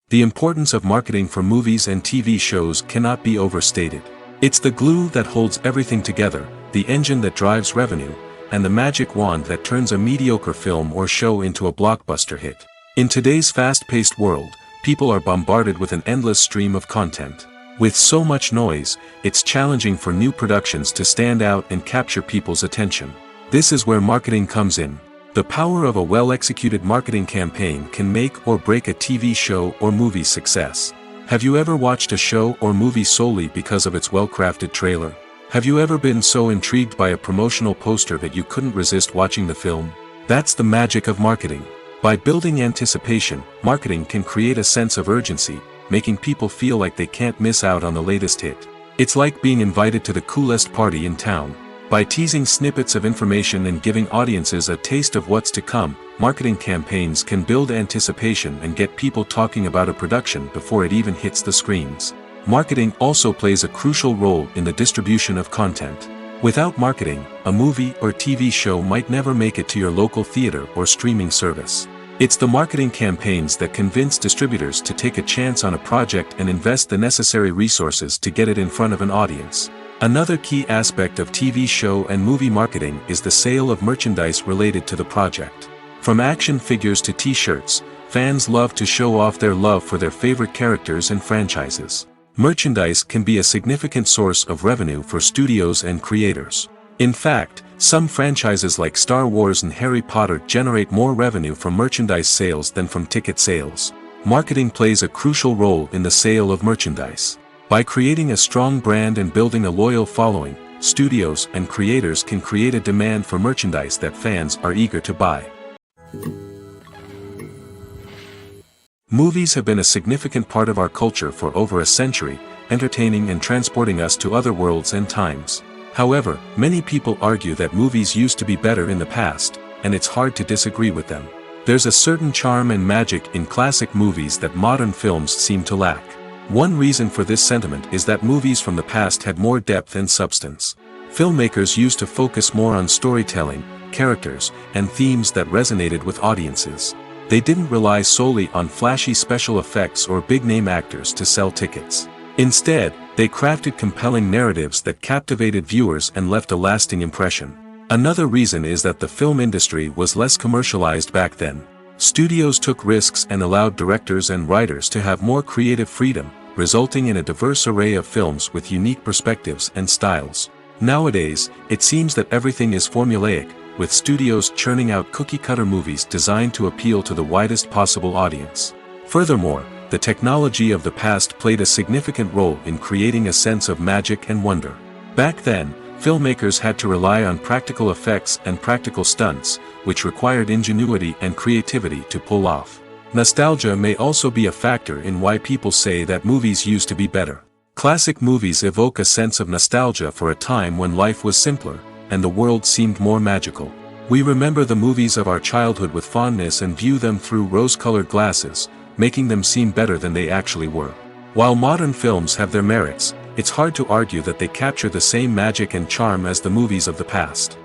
The importance of marketing for movies and TV shows cannot be overstated. It's the glue that holds everything together, the engine that drives revenue, and the magic wand that turns a mediocre film or show into a blockbuster hit. In today's fast-paced world, people are bombarded with an endless stream of content. With so much noise, it's challenging for new productions to stand out and capture people's attention. This is where marketing comes in. The power of a well-executed marketing campaign can make or break a TV show or movie's success. Have you ever watched a show or movie solely because of its well-crafted trailer? Have you ever been so intrigued by a promotional poster that you couldn't resist watching the film? That's the magic of marketing. By building anticipation, marketing can create a sense of urgency, making people feel like they can't miss out on the latest hit. It's like being invited to the coolest party in town. By teasing snippets of information and giving audiences a taste of what's to come, marketing campaigns can build anticipation and get people talking about a production before it even hits the screens. Marketing also plays a crucial role in the distribution of content. Without marketing, a movie or TV show might never make it to your local theater or streaming service. It's the marketing campaigns that convince distributors to take a chance on a project and invest the necessary resources to get it in front of an audience. Another key aspect of TV show and movie marketing is the sale of merchandise related to the project. From action figures to t-shirts, fans love to show off their love for their favorite characters and franchises. Merchandise can be a significant source of revenue for studios and creators. In fact, some franchises like Star Wars and Harry Potter generate more revenue from merchandise sales than from ticket sales. Marketing plays a crucial role in the sale of merchandise. By creating a strong brand and building a loyal following, studios and creators can create a demand for merchandise that fans are eager to buy. Movies have been a significant part of our culture for over a century, entertaining and transporting us to other worlds and times. However, many people argue that movies used to be better in the past, and it's hard to disagree with them. There's a certain charm and magic in classic movies that modern films seem to lack. One reason for this sentiment is that movies from the past had more depth and substance. Filmmakers used to focus more on storytelling, characters, and themes that resonated with audiences. They didn't rely solely on flashy special effects or big-name actors to sell tickets. Instead, they crafted compelling narratives that captivated viewers and left a lasting impression. Another reason is that the film industry was less commercialized back then. Studios took risks and allowed directors and writers to have more creative freedom, resulting in a diverse array of films with unique perspectives and styles. Nowadays, it seems that everything is formulaic, with studios churning out cookie-cutter movies designed to appeal to the widest possible audience. Furthermore, the technology of the past played a significant role in creating a sense of magic and wonder. Back then, filmmakers had to rely on practical effects and practical stunts, which required ingenuity and creativity to pull off. Nostalgia may also be a factor in why people say that movies used to be better. Classic movies evoke a sense of nostalgia for a time when life was simpler, and the world seemed more magical. We remember the movies of our childhood with fondness and view them through rose-colored glasses, making them seem better than they actually were. While modern films have their merits, it's hard to argue that they capture the same magic and charm as the movies of the past.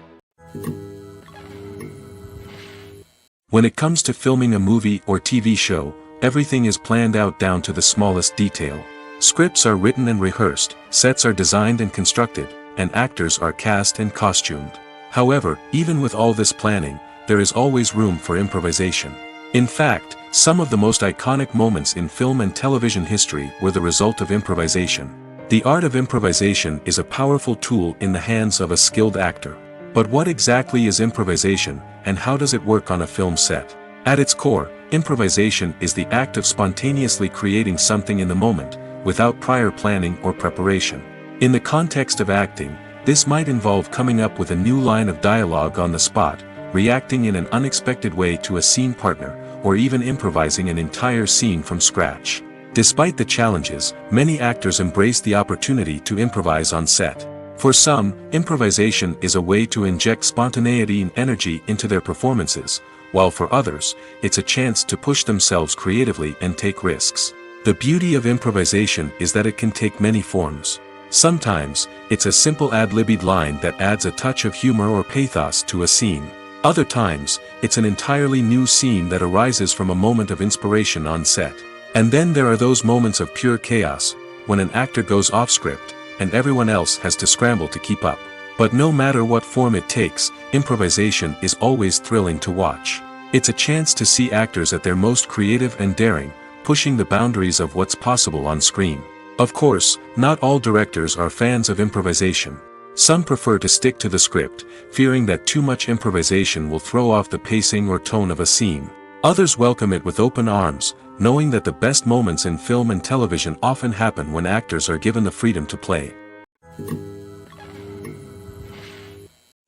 When it comes to filming a movie or TV show, everything is planned out down to the smallest detail. Scripts are written and rehearsed, sets are designed and constructed, and actors are cast and costumed. However, even with all this planning, there is always room for improvisation. In fact, some of the most iconic moments in film and television history were the result of improvisation. The art of improvisation is a powerful tool in the hands of a skilled actor. But what exactly is improvisation, and how does it work on a film set? At its core, improvisation is the act of spontaneously creating something in the moment, without prior planning or preparation. In the context of acting, this might involve coming up with a new line of dialogue on the spot, reacting in an unexpected way to a scene partner, or even improvising an entire scene from scratch. Despite the challenges, many actors embrace the opportunity to improvise on set. For some, improvisation is a way to inject spontaneity and energy into their performances, while for others, it's a chance to push themselves creatively and take risks. The beauty of improvisation is that it can take many forms. Sometimes, it's a simple ad-libbed line that adds a touch of humor or pathos to a scene. Other times, it's an entirely new scene that arises from a moment of inspiration on set. And then there are those moments of pure chaos, when an actor goes off script, and everyone else has to scramble to keep up. But no matter what form it takes, improvisation is always thrilling to watch. It's a chance to see actors at their most creative and daring, pushing the boundaries of what's possible on screen. Of course, not all directors are fans of improvisation. Some prefer to stick to the script, fearing that too much improvisation will throw off the pacing or tone of a scene. Others welcome it with open arms, knowing that the best moments in film and television often happen when actors are given the freedom to play.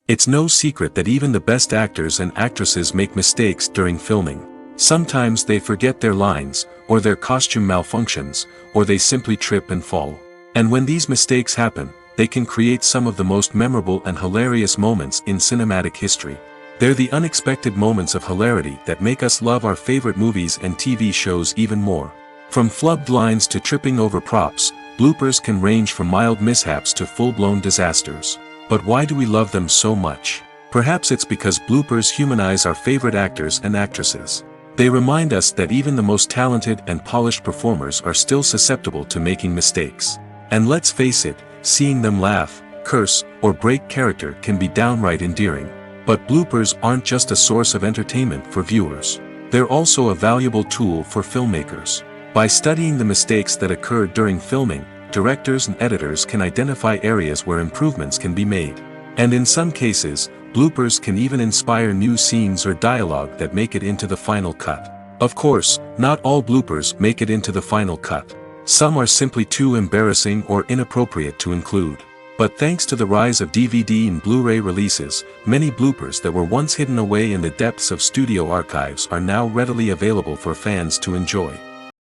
It's no secret that even the best actors and actresses make mistakes during filming. Sometimes they forget their lines, or their costume malfunctions, or they simply trip and fall. And when these mistakes happen, they can create some of the most memorable and hilarious moments in cinematic history. They're the unexpected moments of hilarity that make us love our favorite movies and TV shows even more. From flubbed lines to tripping over props, bloopers can range from mild mishaps to full-blown disasters. But why do we love them so much? Perhaps it's because bloopers humanize our favorite actors and actresses. They remind us that even the most talented and polished performers are still susceptible to making mistakes. And let's face it, seeing them laugh, curse, or break character can be downright endearing. But bloopers aren't just a source of entertainment for viewers. They're also a valuable tool for filmmakers. By studying the mistakes that occurred during filming, directors and editors can identify areas where improvements can be made. And in some cases, bloopers can even inspire new scenes or dialogue that make it into the final cut. Of course, not all bloopers make it into the final cut. Some are simply too embarrassing or inappropriate to include. But thanks to the rise of DVD and Blu-ray releases, many bloopers that were once hidden away in the depths of studio archives are now readily available for fans to enjoy.